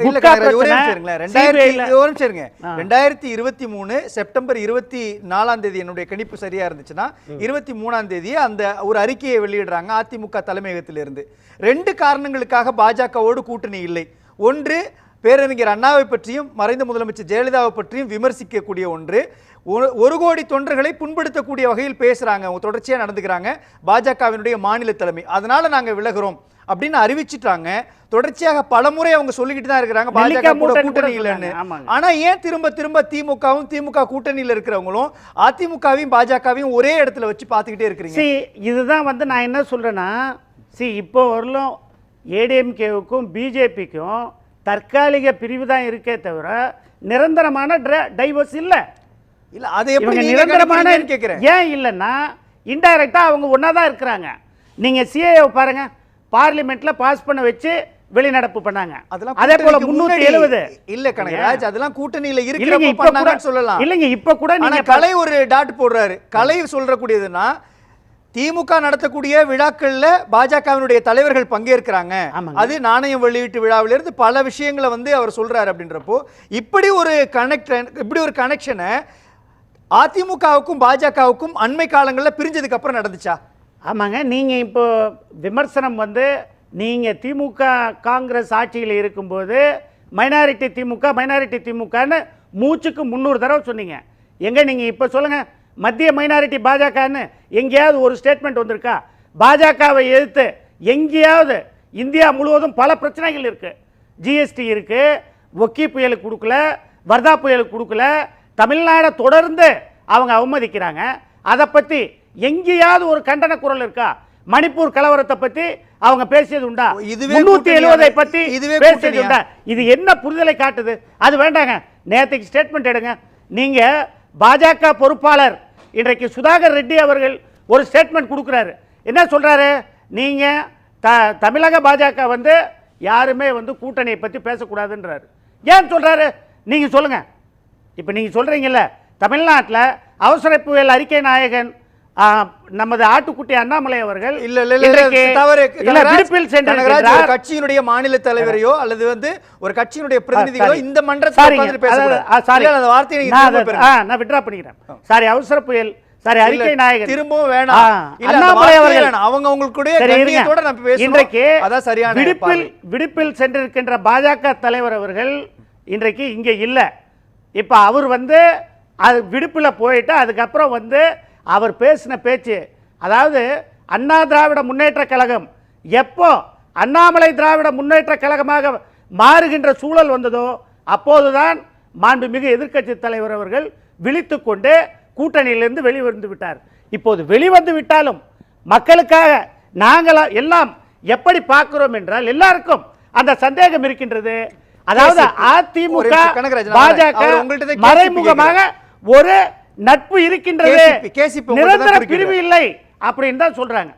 2023 செப்டம்பர் 24ஆம் தேதி என்னுடைய கணிப்பு சரியா இருந்துச்சுன்னா 23ஆம் தேதி அந்த ஒரு அறிக்கையை வெளியிடுறாங்க அதிமுக தலைமையகத்திலிருந்து. 2 காரணங்களுக்காக பாஜகவோடு கூட்டணி இல்லை. ஒன்று, பேரறிஞர் அண்ணாவை பற்றியும் மறைந்த முதலமைச்சர் ஜெயலலிதாவை பற்றியும் விமர்சிக்கக்கூடிய ஒன்று. 1 கோடி தொண்டர்களை புண்படுத்தக்கூடிய வகையில் பேசுறாங்க, தொடர்ச்சியா நடந்துக்கிறாங்க பாஜகவினுடைய மாநில தலைமை. அதனால நாங்க விலகுறோம் அப்படின்னு அறிவிச்சிட்டாங்க. தொடர்ச்சியாக பலமுறை அவங்க சொல்லிக்கிட்டு தான் இருக்கிறாங்க பாஜக கூட்டணி இல்லைன்னு. ஆனா ஏன் திரும்ப திரும்ப திமுக கூட்டணியில் இருக்கிறவங்களும் அதிமுகவையும் பாஜகவையும் ஒரே இடத்துல வச்சு பார்த்துக்கிட்டே இருக்கிறீங்க? இதுதான் நான் என்ன சொல்றேன்னா, இப்போ வரலும் ஏடிஎம்கேவுக்கும் பிஜேபிக்கும் தற்காலிக பிரிவு தான் இருக்கே தவிர நிரந்தரமான டைவர்ஸ் இல்லை. இல்ல அது எப்படி நிரந்தரமான கேட்கிறேன். ஏன் இல்லைன்னா இன்டைரக்டா அவங்க ஒன்னா தான் இருக்கிறாங்க. நீங்க சிஏஏ பாருங்க, பார்லிமெண்ட்ல பாஸ் பண்ண வச்சு வெளிநடப்பு பண்ணாங்க. அதெல்லாம் அதே போல கூட்டணிக்கு 370 இல்ல கனகராஜ், அதெல்லாம் கூட்டணியில இல்லைங்க, இருக்கிறப்ப இப்ப கூட பண்ணாங்கன்னு சொல்லலாம். இல்லைங்க, இப்ப கூட ஆனா நீங்க கலை ஒரு டாட் போடுறாரு. கலை சொல்றக்கூடியதுன்னா திமுக நடத்தக்கூடிய விழாக்கள்ல பாஜகவினுடைய தலைவர்கள் பங்கேற்கிறாங்க, அது நாணயம் வெளியீட்டு விழாவிலிருந்து பல விஷயங்களை வந்து அவர் சொல்றாரு. அப்படின்றப்போ இப்படி ஒரு கனெக்ஷனை அதிமுகவுக்கும் பாஜகவுக்கும் அண்மை காலங்களில் பிரிஞ்சதுக்கு அப்புறம் நடந்துச்சா? ஆமாங்க. நீங்க இப்போ விமர்சனம் வந்து நீங்க திமுக காங்கிரஸ் ஆட்சியில் இருக்கும்போது மைனாரிட்டி திமுகன்னு மூச்சுக்கு 300 தடவை சொன்னீங்க. எங்க நீங்க இப்ப சொல்லுங்க, மத்திய மைனாரிட்டி பாஜகன்னு எங்கேயாவது ஒரு ஸ்டேட்மெண்ட் வந்திருக்கா? பாஜகவை எதிர்த்து எங்கேயாவது இந்தியா முழுவதும் பல பிரச்சனைகள் இருக்கு. ஜிஎஸ்டி இருக்கு, ஒக்கி புயலுக்கு கொடுக்கல, வர்தா புயலுக்கு கொடுக்கல, தமிழ்நாடை தொடர்ந்து அவங்க அவமதிக்கிறாங்க. அதை பத்தி எங்கேயாவது ஒரு கண்டன குரல் இருக்கா? மணிப்பூர் கலவரத்தை பத்தி அவங்க பேசியது உண்டா? 370 பத்தி பேசியது உண்டா? இது என்ன புரிதலை காட்டுது? அது வேண்டாங்க, நேற்றுக்கு ஸ்டேட்மெண்ட் எடுங்க. நீங்க பாஜக பொறுப்பாளர் இன்றைக்கு சுதாகர் ரெட்டி அவர்கள் ஒரு ஸ்டேட்மெண்ட் கொடுக்குறாரு. என்ன சொல்றாரு? நீங்க தமிழக பாஜக வந்து யாருமே வந்து கூட்டணியை பத்தி பேசக்கூடாதுன்றாரு. ஏன் சொல்றாரு? நீங்க சொல்லுங்க. இப்ப நீங்க சொல்றீங்கல்ல, தமிழ்நாட்டில் அவசர புயல் அறிக்கை நாயகன் நமது ஆட்டுக்குட்டி அண்ணாமலை அவர்கள் கட்சியினுடைய மாநில தலைவரையோ அல்லது வந்து ஒரு கட்சியினுடைய பிரதிநிதிகளோ இந்த மன்றத்தில் நான் விட்ரா பண்ணிக்கிறேன். சாரி, அவசர புயல், சாரி, அறிக்கை நாயகன் திரும்பவும் வேணாம். அண்ணாமலை அவர்கள் அவங்க உங்களுக்கு இன்றைக்கு விடுப்பில் சென்றிருக்கின்ற பாஜக தலைவர் அவர்கள் இன்றைக்கு இங்க இல்ல. இப்ப அவர் வந்து அது விடுப்பில் போயிட்டு அதுக்கப்புறம் வந்து அவர் பேசின பேச்சு, அதாவது அண்ணா திராவிட முன்னேற்ற கழகம் எப்போ அண்ணாமலை திராவிட முன்னேற்ற கழகமாக மாறுகின்ற சூழல் வந்ததோ அப்போதுதான் மாண்புமிகு எதிர்க்கட்சி தலைவர் அவர்கள் விழித்து கொண்டு கூட்டணியிலிருந்து வெளிவந்து விட்டார். இப்போது வெளிவந்து விட்டாலும் மக்களுக்காக நாங்கள் எல்லாம் எப்படி பார்க்கிறோம் என்றால் எல்லாருக்கும் அந்த சந்தேகம் இருக்கின்றது. அதாவது அதிமுக பாஜக மறைமுகமாக ஒரு நட்பு இருக்கின்றது, நிரந்தர பிரிவு இல்லை அப்படின்னு தான் சொல்றாங்க.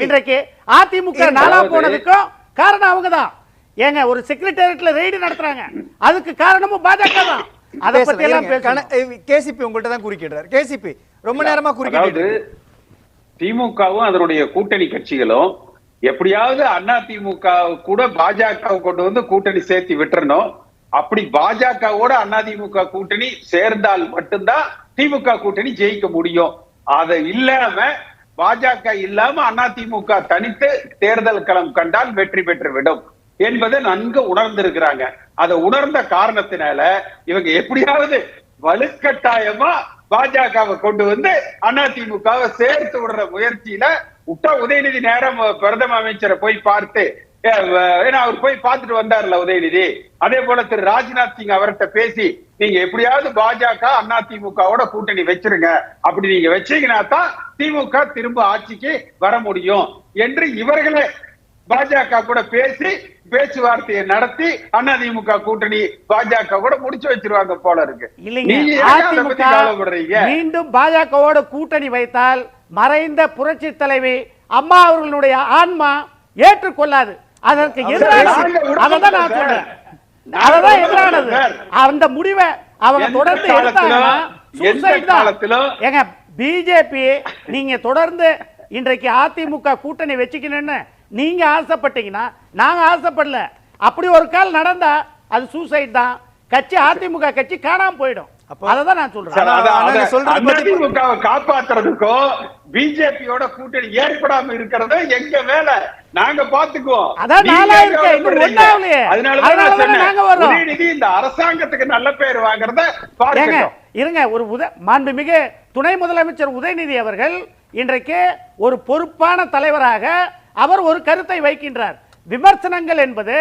இன்றைக்கு அதிமுக நாளா போனதுக்கும் காரணம் அவங்க தான். ஏங்க, ஒரு செக்ரட்டேரியட்ல ரெய்டு நடத்துறாங்க, அதுக்கு காரணமும் பாஜக தான். அதை பத்தி எல்லாம் பேசணும். கேசிபி உங்கள்ட்ட தான் குறுக்கிடுறார். கேசிபி ரொம்ப நேரமா குறுக்கிட்டு, திமுகவும் அதனுடைய கூட்டணி கட்சிகளும் எப்படியாவது அதிமுக கூட பாஜக கொண்டு வந்து கூட்டணி சேர்த்து விட்டுறணும். அப்படி பாஜகவோட அதிமுக கூட்டணி சேர்ந்தால் மட்டும்தான் திமுக கூட்டணி ஜெயிக்க முடியும். அதை இல்லாம பாஜக இல்லாம அதிமுக தனித்து தேர்தல் களம் கண்டால் வெற்றி பெற்று விடும் என்பதை நன்கு உணர்ந்திருக்கிறாங்க. அதை உணர்ந்த காரணத்தினால இவங்க எப்படியாவது வலுக்கட்டாயமா பாஜகவை கொண்டு வந்து அதிமுகவை சேர்த்து விடுற முயற்சியில விட்டா. உதயநிதி நேரம் பிரதம அமைச்சரை போய் பார்த்து, ஏன்னா அவர் போய் பார்த்துட்டு வந்தார்ல உதயநிதி, அதே போல திரு ராஜ்நாத் சிங் அவர்கிட்ட பேசி நீங்க எப்படியாவது பாஜக அதிமுகவோட கூட்டணி வச்சிருங்க, அப்படி நீங்க வச்சீங்கன்னா தான் திமுக திரும்ப ஆட்சிக்கு வர முடியும் என்று இவர்களே பாஜக கூட பேசி பேச்சுவார்த்தையை நடத்தி அதிமுக கூட்டணி பாஜக கூட முடிச்சு வச்சிருவாங்க போல இருக்கு. மீண்டும் பாஜகவோட கூட்டணி வைத்தால் மறைந்த புரட்சி தலைவி அம்மா அவர்களுடைய ஆன்மா ஏற்றுக்கொள்ளாது. அதற்கு எதிரானது அந்த முடிவை அவங்க தொடர்ந்து எடுத்தாங்கன்னா பிஜேபி நீங்க தொடர்ந்து இன்றைக்கு அதிமுக கூட்டணி வச்சுக்கணும்னு நீங்க ஆசைப்பட்டீங்கன்னா நாங்க ஆசைப்படல. அப்படி ஒரு கால் நடந்தா அது சூசைட் தான். கட்சி அதிமுக கட்சி காணாம போயிடும். அததான் நான் சொல்றேன். காப்பாத்துறதுக்கும் பிஜேபியோட கூட்டணி ஏற்படாம இருக்கிறத எங்க வேலை, நாங்க பாத்துக்குவோம். உதயநிதி இந்த அரசாங்கத்துக்கு நல்ல பேர் வாங்குறத பாருங்க. இருங்க, ஒரு மாண்புமிகு துணை முதலமைச்சர் உதயநிதி அவர்கள் இன்றைக்கு ஒரு பொறுப்பான தலைவராக அவர் ஒரு கருத்தை வைக்கின்றார். விமர்சனங்கள் என்பது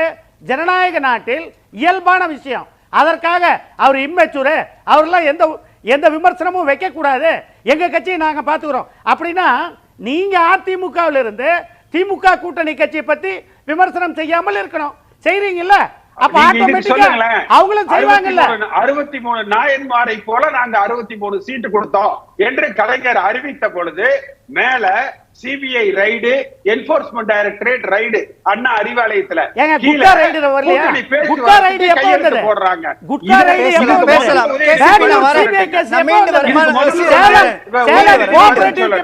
ஜனநாயக நாட்டில் இயல்பான விஷயம். அதற்காக அவர் இம்மெச்சூர், அவரெல்லாம் எந்த விமர்சனமும் வைக்க கூடாது, எங்க கட்சியை நாங்க பாத்துக்கிறோம் அப்படின்னா நீங்க அதிமுகவில் இருந்து திமுக கூட்டணி கட்சியை பத்தி விமர்சனம் செய்யாமல் இருக்கணும். செய்றீங்கல்ல, அப்ப ஆட்டோமேட்டிக்கா அவங்களும் செய்வாங்கல்ல. 63 நாயன்மாரை போல நாங்க 63 சீட்டு கொடுத்தோம் என்று கலைஞர் அறிவித்த பொழுது மேல CBI raid, enforcement directorate raid அண்ணா அறிவாலயத்துல குட்கா ரைடு வரலையா? குட்கா ரைடு எப்போ வந்தது? போடுறாங்க. குட்கா ரைடு எப்போ பேசலாம்.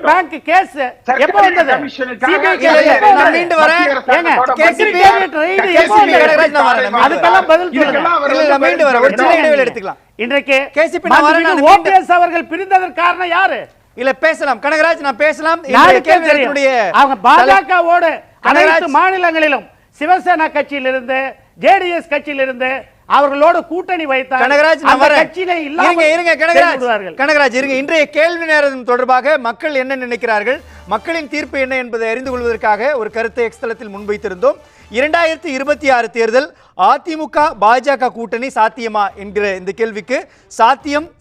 பேங்க் கேஸ் எப்போ வந்தது? சிபிஐ கேஸ் நான் மீண்டு வரேன். ஏங்க செக்ரட்டரியேட் ரைடு எப்போ வந்தது? அதுக்கெல்லாம் பதில் சொல்லுங்க. இல்ல மீண்டு வரேன். ஒரு சின்ன இடைவேளை எடுத்துக்கலாம். இன்றைக்கு கேசிபி நான் வரேன். ஓபிஎஸ் அவர்கள் பிரிந்ததற்கு காரணம் யாரு? இல்ல பேசலாம். கனகராஜ் நான் பேசலாம். அவங்க பாஜகவோடு அனைத்து மாநிலங்களிலும் சிவசேனா கட்சியிலிருந்து ஜேடிஎஸ் கட்சியிலிருந்து அவர்களோடு கூட்டணி வைத்தார். கனகராஜ் நான் வரேன். இருங்க கனகராஜ் இருங்க. இன்றைய கேள்வி நேரம் தொடர்பாக மக்கள் என்ன நினைக்கிறார்கள், மக்களின் தீர்ப்பு என்ன என்பதை அறிந்து கொள்வதற்காக ஒரு கருத்தை எக்ஸ் தளத்தில் முன்வைத்திருந்தோம். 2026 தேர்தல் அதிமுக பாஜக கூட்டணி சாத்தியமா என்கிற இந்த கேள்விக்கு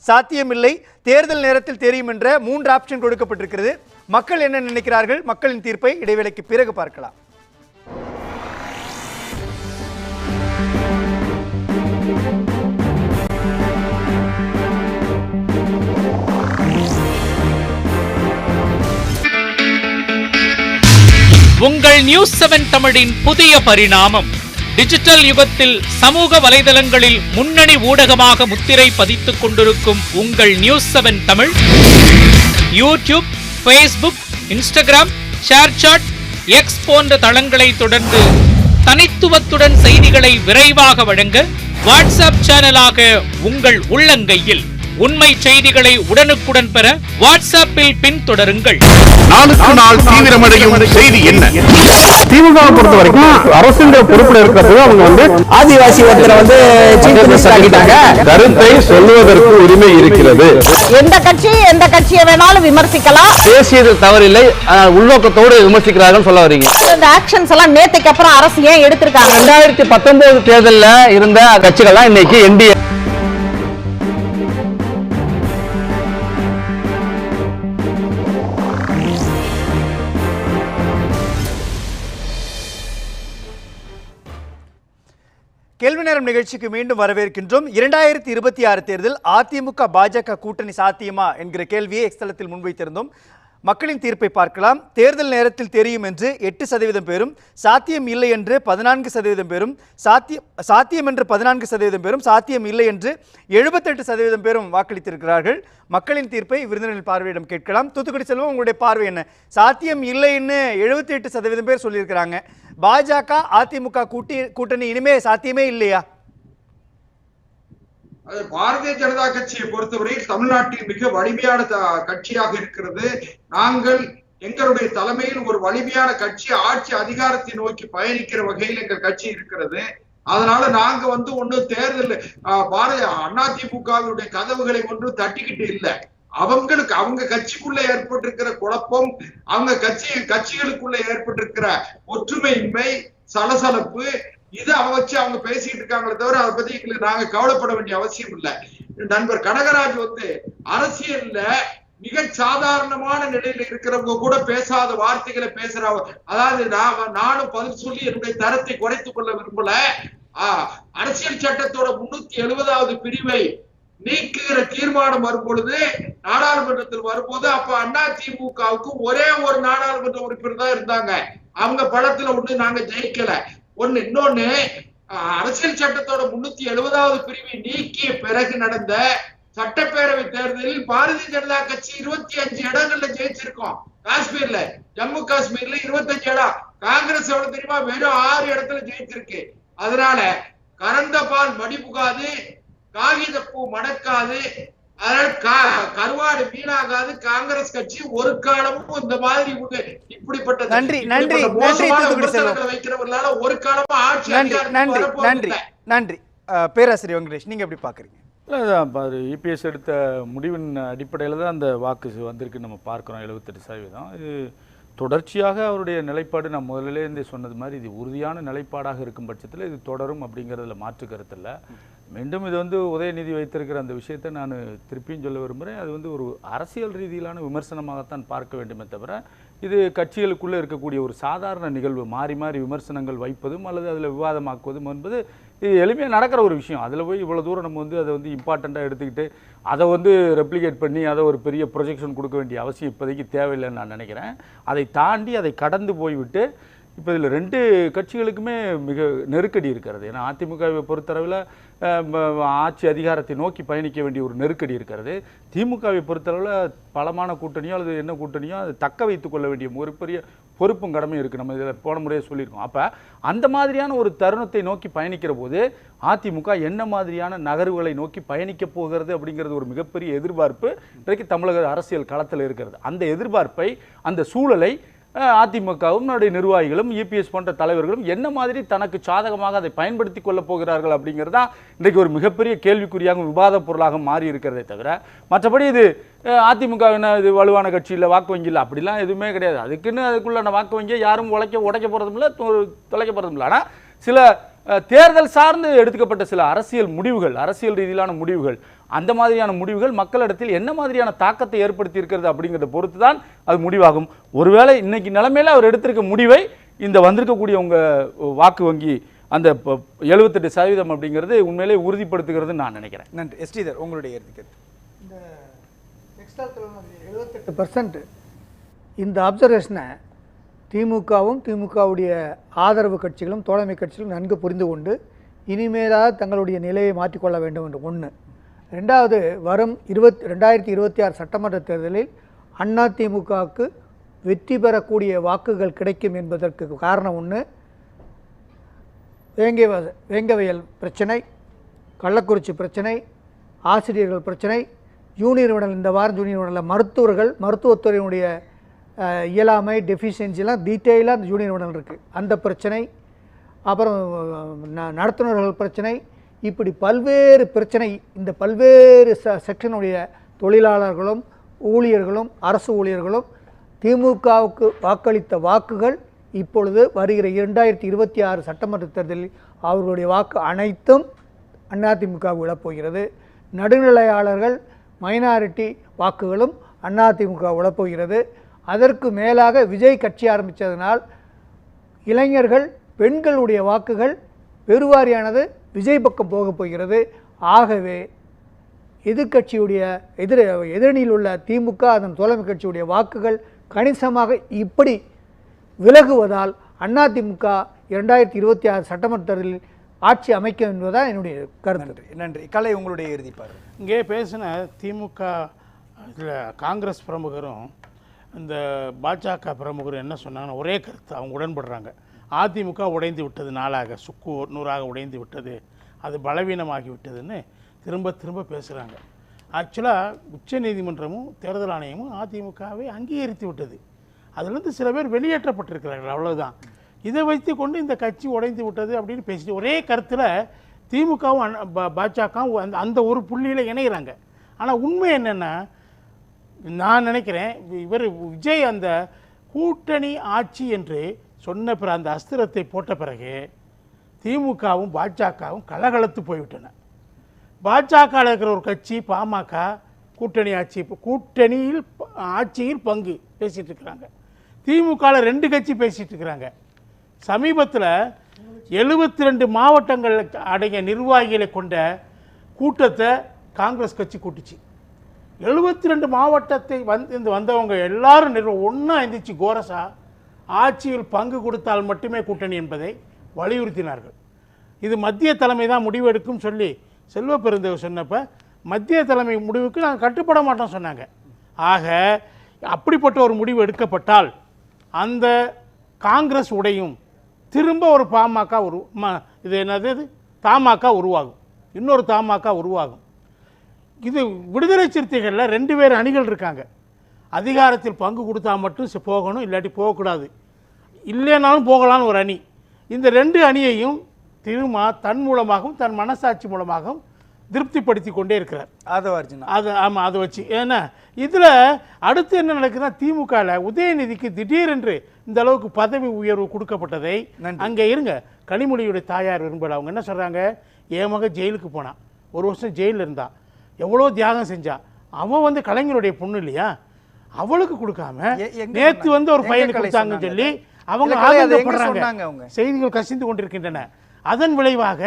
சாத்தியமில்லை, தேர்தல் நேரத்தில் தெரியும் என்ற 3 ஆப்ஷன் கொடுக்கப்பட்டிருக்கிறது. மக்கள் என்ன நினைக்கிறார்கள், மக்களின் தீர்ப்பை இடைவேளைக்கு பிறகு பார்க்கலாம். உங்கள் நியூஸ் 7 தமிழின் புதிய பரிணாமம். டிஜிட்டல் யுகத்தில் சமூக வலைதளங்களில் முன்னணி ஊடகமாக முத்திரை பதித்துக் கொண்டிருக்கும் உங்கள் news 7 Tamil YouTube, Facebook, Instagram, ShareChat, X போன்ற தளங்களை தொடர்ந்து தனித்துவத்துடன் செய்திகளை விரைவாக வழங்க வாட்ஸ்அப் சேனலாக உங்கள் உள்ளங்கையில் உண்மை செய்திகளை உடனுக்குடன் பெற வாட்ஸ்அப்பில் பின்தொடருங்கள். நாளுக்கு நாள் தீவிரமடையும் செய்தி என்ன? திமுக பொறுத்த வரைக்கும் அரசின் பொறுப்புல இருக்கிறது அவங்க வந்து ஆதிவாசி ஒருத்தரை வந்து சீஃப் மினிஸ்டர் ஆக்கிட்டாங்க. கருத்தை சொல்லுவதற்கு உரிமை இருக்கிறது. எந்த கட்சியை வேணாலும் விமர்சிக்கலாம். பேசியது தவறில்லை, உள்நோக்கத்தோடு விமர்சிக்கிறார்கள் சொல்ல வரீங்க. இந்த ஆக்ஷன்ஸ் எல்லாம் நேத்துக்கு அப்புறம் அரசு ஏன் எடுத்திருக்காங்க? 2019 தேர்தலில் இருந்த கட்சிகள்லாம் இன்னைக்கு என்டிஏ. கேள்வி நேரம் நிகழ்ச்சிக்கு மீண்டும் வரவேற்கின்றோம். 2026 தேர்தல் அதிமுக பாஜக கூட்டணி சாத்தியமா என்கிற கேள்வியை எக்ஸ் தளத்தில் முன்வைத்திருந்தோம். மக்களின் தீர்ப்பை பார்க்கலாம். தேர்தல் நேரத்தில் தெரியும் என்று 8% பேரும், சாத்தியம் இல்லை என்று 14% பேரும், சாத்தியம் என்று 14% பேரும், சாத்தியம் இல்லை என்று 78% பேரும் வாக்களித்திருக்கிறார்கள். மக்களின் தீர்ப்பை விருந்தினர்கள் பார்வையிடம் கேட்கலாம். தூத்துக்குடி செல்வம், உங்களுடைய பார்வை என்ன? சாத்தியம் இல்லைன்னு 78% பேர் சொல்லியிருக்கிறாங்க. பாஜக அதிமுக கூட்டணி இனிமே சாத்தியமே இல்லையா? பாரதிய ஜனதா கட்சியை பொறுத்தவரையில் தமிழ்நாட்டில் மிக வலிமையான கட்சியாக இருக்கிறது. நாங்கள் எங்களுடைய தலைமையில் ஒரு வலிமையான கட்சி ஆட்சி அதிகாரத்தை நோக்கி பயணிக்கிற வகையில் எங்கள் கட்சி இருக்கிறது. அதனால நாங்க ஒண்ணு தேர்தல் அதிமுகவினுடைய கதவுகளை ஒன்று தட்டிக்கிட்டு இல்லை. அவங்க கட்சிக்குள்ள ஏற்பட்டிருக்கிற குழப்பம், அவங்க கட்சிகளுக்குள்ள ஏற்பட்டிருக்கிற ஒற்றுமையின்மை, சலசலப்பு, இது அவங்க பேசிட்டு இருக்காங்களே தவிர அதை பத்தி நாங்க கவலைப்பட வேண்டிய அவசியம் இல்லை. நண்பர் கனகராஜ் அரசியல்ல மிக சாதாரணமான நிலையில இருக்கிறவங்க கூட பேசாத வார்த்தைகளை பேசுறவங்க. அதாவது நானும் பதில் சொல்லி என்னுடைய தரத்தை குறைத்துக் கொள்ள விரும்பல. அரசியல் சட்டத்தோட 370வது பிரிவை நீக்குகிற தீர்மானம் வரும்பொழுது நாடாளுமன்றத்தில் வரும்போது அப்ப அதிமுகவுக்கு ஒரே ஒரு நாடாளுமன்ற உறுப்பினர் தான் இருந்தாங்க. அவங்க பலத்துல நாங்க ஜெயிக்கல. இன்னொன்னு, அரசியல் சட்டத்தோட 370வது பிரிவை நீக்கிய பிறகு நடந்த சட்டப்பேரவை தேர்தலில் பாரதிய ஜனதா கட்சி 25 இடங்கள்ல ஜெயிச்சிருக்கோம். காஷ்மீர்ல, ஜம்மு காஷ்மீர்ல 25 இடம். காங்கிரஸ் எவ்வளவு தெரியுமா? வெறும் 6 இடத்துல ஜெயிச்சிருக்கு. அதனால கறந்த பால் மடிபுகாது, காகித பூ மணக்காது, கருவாடு மீனாகாது. காங்கிரஸ் கட்சி ஒரு காலமும் இந்த மாதிரி இப்படிப்பட்ட வைக்கிறவர்களால ஒரு காலமா ஆட்சி. நன்றி பேராசிரியர் வெங்கடேஷ், நீங்க எப்படி பாக்குறீங்க? இபிஎஸ் எடுத்த முடிவின் அடிப்படையில் தான் அந்த வாக்கு வந்திருக்கு நம்ம பார்க்குறோம். 78%. இது தொடர்ச்சியாக அவருடைய நிலைப்பாடு நான் முதலிலே சொன்னது மாதிரி இது உறுதியான நிலைப்பாடாக இருக்கும் பட்சத்தில் இது தொடரும் அப்படிங்கிறதுல மாற்று கருத்து இல்லை. மீண்டும் இது உதயநிதி வைத்திருக்கிற அந்த விஷயத்தை நான் திருப்பியும் சொல்ல விரும்புகிறேன். அது ஒரு அரசியல் ரீதியிலான விமர்சனமாகத்தான் பார்க்க வேண்டுமே தவிர இது கட்சிகளுக்குள்ளே இருக்கக்கூடிய ஒரு சாதாரண நிகழ்வு. மாறி மாறி விமர்சனங்கள் வைப்பதும் அல்லது அதில் விவாதமாக்குவதும் என்பது இது எளிமையாக நடக்கிற ஒரு விஷயம். அதில் போய் இவ்வளோ தூரம் நம்ம வந்து அதை வந்து இம்பார்ட்டண்ட்டாக எடுத்துக்கிட்டு அதை வந்து ரெப்ளிகேட் பண்ணி அதை ஒரு பெரிய ப்ரொஜெக்ஷன் கொடுக்க வேண்டிய அவசியம் இப்போதைக்கு தேவையில்லைன்னு நான் நினைக்கிறேன். அதை தாண்டி அதை கடந்து போய்விட்டு இப்போ இதில் 2 கட்சிகளுக்குமே மிக நெருக்கடி இருக்கிறது. ஏன்னா அதிமுகவை பொறுத்தளவில் ஆட்சி அதிகாரத்தை நோக்கி பயணிக்க வேண்டிய ஒரு நெருக்கடி இருக்கிறது. திமுகவை பொறுத்தளவில் பலமான கூட்டணியோ அல்லது என்ன கூட்டணியோ அதை தக்க வைத்துக் கொள்ள வேண்டிய ஒரு பெரிய பொறுப்பும் கடமையும் இருக்குது. நம்ம இதில் போன முறையே சொல்லியிருக்கோம். அப்போ அந்த மாதிரியான ஒரு தருணத்தை நோக்கி பயணிக்கிற போது அதிமுக என்ன மாதிரியான நகர்வுகளை நோக்கி பயணிக்க போகிறது அப்படிங்கிறது ஒரு மிகப்பெரிய எதிர்பார்ப்பு இன்றைக்கு தமிழக அரசியல் களத்தில் இருக்கிறது. அந்த எதிர்பார்ப்பை, அந்த சூழலை அதிமுகவும் நிர்வாகிகளும் இபிஎஸ் போன்ற தலைவர்களும் என்ன மாதிரி தனக்கு சாதகமாக அதை பயன்படுத்தி கொள்ளப் போகிறார்கள் அப்படிங்கிறது தான் இன்றைக்கு ஒரு மிகப்பெரிய கேள்விக்குறியாக விவாத பொருளாக மாறி இருக்கிறதே தவிர மற்றபடி இது அதிமுக இது வலுவான கட்சி இல்லை, வாக்கு வங்கி இல்லை, அப்படிலாம் எதுவுமே கிடையாது. அதுக்குள்ளான வாக்கு வங்கியை யாரும் உடைக்க போகிறதும் இல்லை, தொலைக்க போகிறதும் இல்லை. ஆனால் சில தேர்தல் சார்ந்து எடுத்துக்கப்பட்ட சில அரசியல் முடிவுகள், அரசியல் ரீதியிலான முடிவுகள், அந்த மாதிரியான முடிவுகள் மக்களிடத்தில் என்ன மாதிரியான தாக்கத்தை ஏற்படுத்தி இருக்கிறது அப்படிங்கிறத பொறுத்து தான் அது முடிவாகும். ஒருவேளை இன்னைக்கு நிலைமையில அவர் எடுத்திருக்க முடிவை இந்த வந்திருக்கக்கூடிய உங்க வாக்கு வங்கி அந்த 78% அப்படிங்கிறது உண்மையிலே உறுதிப்படுத்துகிறதுன்னு நான் நினைக்கிறேன். நன்றி. ஸ்ரீதர், உங்களுடைய கருத்து. இந்த 78% இந்த அப்சர்வேஷனை திமுகவும் திமுகவுடைய ஆதரவு கட்சிகளும் தோழமை கட்சிகளும் நன்கு புரிந்து கொண்டு இனிமேலாக தங்களுடைய நிலையை மாற்றிக்கொள்ள வேண்டும் என்று ஒன்று. ரெண்டாவது, வரும் 2026 சட்டமன்ற தேர்தலில் அதிமுகவுக்கு வெற்றி பெறக்கூடிய வாக்குகள் கிடைக்கும் என்பதற்கு காரணம் ஒன்று, வேங்கவயல் பிரச்சனை, கள்ளக்குறிச்சி பிரச்சனை, ஆசிரியர்கள் பிரச்சனை, யூனியன் விடல், இந்த வாரம் யூனியன் விடலில் மருத்துவத்துறையினுடைய இயலாமை, டெஃபிஷியன்சிலாம் டீட்டெயிலாக அந்த யூனியன் விடல் இருக்குது, அந்த பிரச்சனை, அப்புறம் நடத்துனர்கள் பிரச்சனை, இப்படி பல்வேறு பிரச்சனை. இந்த பல்வேறு செக்ஷனுடைய தொழிலாளர்களும் ஊழியர்களும் அரசு ஊழியர்களும் திமுகவுக்கு வாக்களித்த வாக்குகள் இப்பொழுது வருகிற 2026 சட்டமன்ற தேர்தலில் அவர்களுடைய வாக்கு அனைத்தும் அதிமுக விழப்போகிறது. நடுநிலையாளர்கள் மைனாரிட்டி வாக்குகளும் அதிமுக விழப்போகிறது. அதற்கு மேலாக விஜய் கட்சி ஆரம்பித்ததனால் இளைஞர்கள் பெண்களுடைய வாக்குகள் பெருவாரியானது விஜய் பக்கம் போகப் போகிறது. ஆகவே எதிர்கட்சியுடைய எதிரணியில் உள்ள திமுக அதன் தோழமை கட்சியுடைய வாக்குகள் கணிசமாக இப்படி விலகுவதால் அதிமுக 2026 சட்டமன்ற தேர்தலில் ஆட்சி அமைக்கும் என்பதுதான் என்னுடைய கருத்து. நன்றி. கலை, உங்களுடைய இறுதிப்பார். இங்கே பேசின திமுக இதில் காங்கிரஸ் பிரமுகரும் இந்த பாஜக பிரமுகரும் என்ன சொன்னாங்கன்னா ஒரே கருத்து, அவங்க உடன்படுறாங்க. அதிமுக உடைந்து விட்டது, நாளாக சுக்கு நூறாக உடைந்து விட்டது, அது பலவீனமாகி விட்டதுன்னு திரும்ப திரும்ப பேசுகிறாங்க. ஆக்சுவலாக உச்சநீதிமன்றமும் தேர்தல் ஆணையமும் அதிமுகவை அங்கீகரித்து விட்டது. அதிலிருந்து சில பேர் வெளியேற்றப்பட்டிருக்கிறார்கள், அவ்வளவுதான். இதை வைத்து கொண்டு இந்த கட்சி உடைந்து விட்டது அப்படின்னு பேசிட்டு ஒரே கருத்தில் திமுகவும் பாஜகவும் அந்த ஒரு புள்ளியில் இணைகிறாங்க. ஆனால் உண்மை என்னென்னா, நான் நினைக்கிறேன் இவர் விஜய் அந்த கூட்டணி ஆட்சி என்று சொன்ன பிற அந்த அஸ்திரத்தை போட்ட பிறகு திமுகவும் பாஜகவும் கலகலத்து போய்விட்டன. பாஜக இருக்கிற ஒரு கட்சி பாமக கூட்டணி ஆட்சியில் பங்கு பேசிட்டு இருக்கிறாங்க. திமுகவில் 2 கட்சி பேசிட்டு இருக்கிறாங்க. சமீபத்தில் 72 மாவட்டங்கள் அடைய நிர்வாகிகளை கொண்ட கூட்டத்தை காங்கிரஸ் கட்சி கூட்டுச்சு. 72 மாவட்டத்தை வந்தவங்க எல்லாரும் ஒன்றா எந்திரிச்சு கோரஸா ஆட்சியில் பங்கு கொடுத்தால் மட்டுமே கூட்டணி என்பதை வலியுறுத்தினார்கள். இது மத்திய தலைமை தான் முடிவெடுக்கும் சொல்லி செல்வ பெருந்தேவ் சொன்னப்போ மத்திய தலைமை முடிவுக்கு நாங்கள் கட்டுப்பட மாட்டோம் சொன்னாங்க. ஆக அப்படிப்பட்ட ஒரு முடிவு எடுக்கப்பட்டால் அந்த காங்கிரஸ் உடையும், திரும்ப ஒரு பாமக இது என்னது தமாக உருவாகும், இன்னொரு தமாக உருவாகும். இது விடுதலை சிறுத்தைகளில் 2 பேர் அணிகள் இருக்காங்க. அதிகாரத்தில் பங்கு கொடுத்தா மட்டும் போகணும், இல்லாட்டி போகக்கூடாது, இல்லைனாலும் போகலான்னு ஒரு அணி. இந்த 2 அணியையும் திருமா தன் மூலமாகவும் தன் மனசாட்சி மூலமாகவும் திருப்திப்படுத்தி கொண்டே இருக்கிறார். ஆமாம், அதை வச்சு. ஏன்னா இதில் அடுத்து என்ன நடக்குதுன்னா, திமுகவில் உதயநிதிக்கு திடீரென்று இந்த அளவுக்கு பதவி உயர்வு கொடுக்கப்பட்டதை அங்கே இருங்க கனிமொழியுடைய தாயார் விரும்பல. அவங்க என்ன சொல்கிறாங்க, என் மக ஜெயிலுக்கு போனான், 1 வருஷம் ஜெயிலில் இருந்தா, எவ்வளோ தியாகம் செஞ்சா, அவன் கலைஞருடைய பொண்ணு இல்லையா, அவளுக்கு கொடுக்காம நேற்று ஒரு பையனுக்கு கொடுத்தாங்கன்னு சொல்லி அவங்க ஆதங்கப்படுறாங்க. செய்திகள் கசிந்து கொண்டிருக்கின்றன. அதன் விளைவாக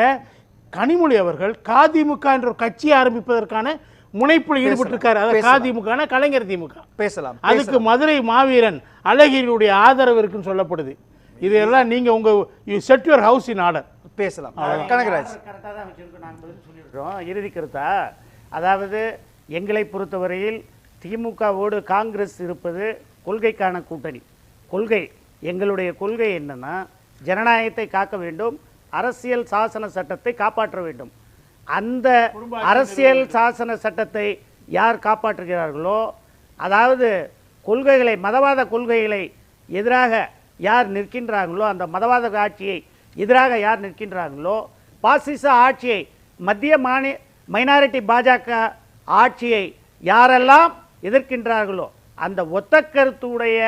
கனிமொழி அவர்கள் கதிமுக என்ற ஒரு கட்சியை ஆரம்பிப்பதற்கான முனைப்பில் ஈடுபட்டிருக்காரு. அதை கதிமுக கலைஞர் திமுக பேசலாம். அதுக்கு மதுரை மாவீரன் அழகிரியுடைய ஆதரவு இருக்குன்னு சொல்லப்படுது. இதெல்லாம் நீங்க உங்க you said your house in order. பேசலாம். கனகராஜ் கரெக்டாக தான் வச்சிருக்கோம். நாங்கள் பதில் சொல்லிடுறோம். இறுதி கருத்தா, அதாவது எங்களை பொறுத்தவரையில் திமுகவோடு காங்கிரஸ் இருப்பது கொள்கைக்கான கூட்டணி. கொள்கை, எங்களுடைய கொள்கை என்னன்னா, ஜனநாயகத்தை காக்க வேண்டும், அரசியல் சாசன சட்டத்தை காப்பாற்ற வேண்டும். அந்த அரசியல் சாசன சட்டத்தை யார் காப்பாற்றுகிறார்களோ, அதாவது கொள்கைகளை, மதவாத கொள்கைகளை எதிராக யார் நிற்கின்றார்களோ, அந்த மதவாத ஆட்சியை எதிராக யார் நிற்கின்றார்களோ, பாசிச ஆட்சியை, மத்திய மைனாரிட்டி பாஜக ஆட்சியை யாரெல்லாம் எதிர்க்கின்றார்களோ, அந்த ஒத்த கருத்துடைய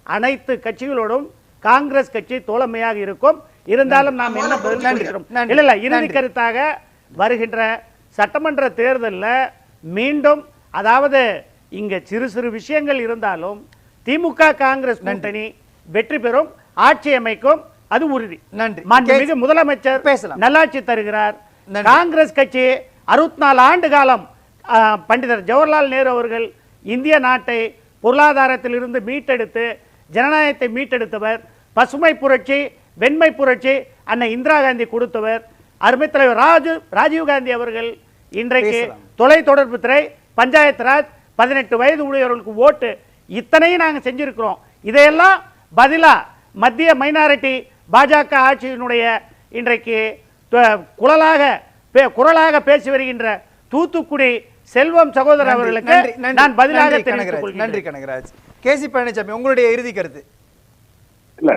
அனைத்து கட்சிகளோடும் காங்கிரஸ் கட்சி தோழமையாக இருக்கும். இருந்தாலும் நாம் என்ன பதில் சொல்கிறோம்? இல்ல இறுதி கருத்தாக, வருகின்ற சட்டமன்ற தேர்தலில் மீண்டும், அதாவது இங்க சிறு சிறு விஷயங்கள் இருந்தாலும் திமுக காங்கிரஸ் கூட்டணி வெற்றி பெறும், ஆட்சி அமைக்கும், அது உறுதி. நன்றி. மாண்புமிகு முதலமைச்சர் நல்லாட்சி தருகிறார். காங்கிரஸ் கட்சி 64 ஆண்டு காலம் பண்டிதர் ஜவஹர்லால் நேரு அவர்கள் இந்திய நாட்டை பொருளாதாரத்தில் இருந்து மீட்டெடுத்து ஜனநாயகத்தை மீட்டெடுத்தவர். பசுமை புரட்சி, வெண்மை புரட்சி அன்னை இந்திரா காந்தி கொடுத்தவர். அருமை தலைவர் ராஜீவ்காந்தி அவர்கள் இன்றைக்கு தொலைத்தொடர்பு துறை, பஞ்சாயத்து ராஜ், 18 வயது உடையவர்களுக்கு ஓட்டு, இத்தனையும் நாங்கள் செஞ்சிருக்கிறோம். இதையெல்லாம் பதிலா மத்திய மைனாரிட்டி பாஜக ஆட்சியினுடைய இன்றைக்கு குரலாக பேசி வருகின்ற தூத்துக்குடி செல்வம் சகோதரர் அவர்களுக்கு நான் பதிலாக தெரிவித்துக் கொள்கிறேன். நன்றி கனகராஜ். கேசி பழனிசாமி, உங்களுடைய இறுதி கருத்து. இல்ல,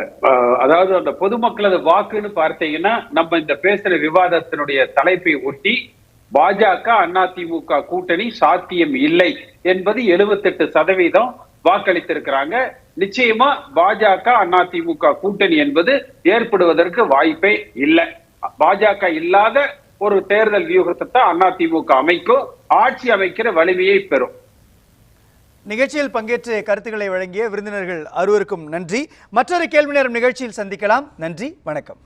அதாவது அந்த பொதுமக்களது வாக்குன்னு பார்த்தீங்கன்னா, நம்ம இந்த பேசுற விவாதத்தினுடைய தலைப்பை ஒட்டி பாஜக அதிமுக கூட்டணி சாத்தியம் இல்லை என்பது 78% வாக்களித்திருக்கிறாங்க. நிச்சயமா பாஜக அதிமுக கூட்டணி என்பது ஏற்படுவதற்கு வாய்ப்பே இல்லை. பாஜக இல்லாத ஒரு தேர்தல் வியூகத்தை தான் அதிமுக அமைக்கும், ஆட்சி அமைக்கிற வலிமையை பெறும். நிகழ்ச்சியில் பங்கேற்று கருத்துக்களை வழங்கிய விருந்தினர்கள் அறுவருக்கும் நன்றி. மற்றொரு கேள்வி நேரம் நிகழ்ச்சியில் சந்திக்கலாம். நன்றி, வணக்கம்.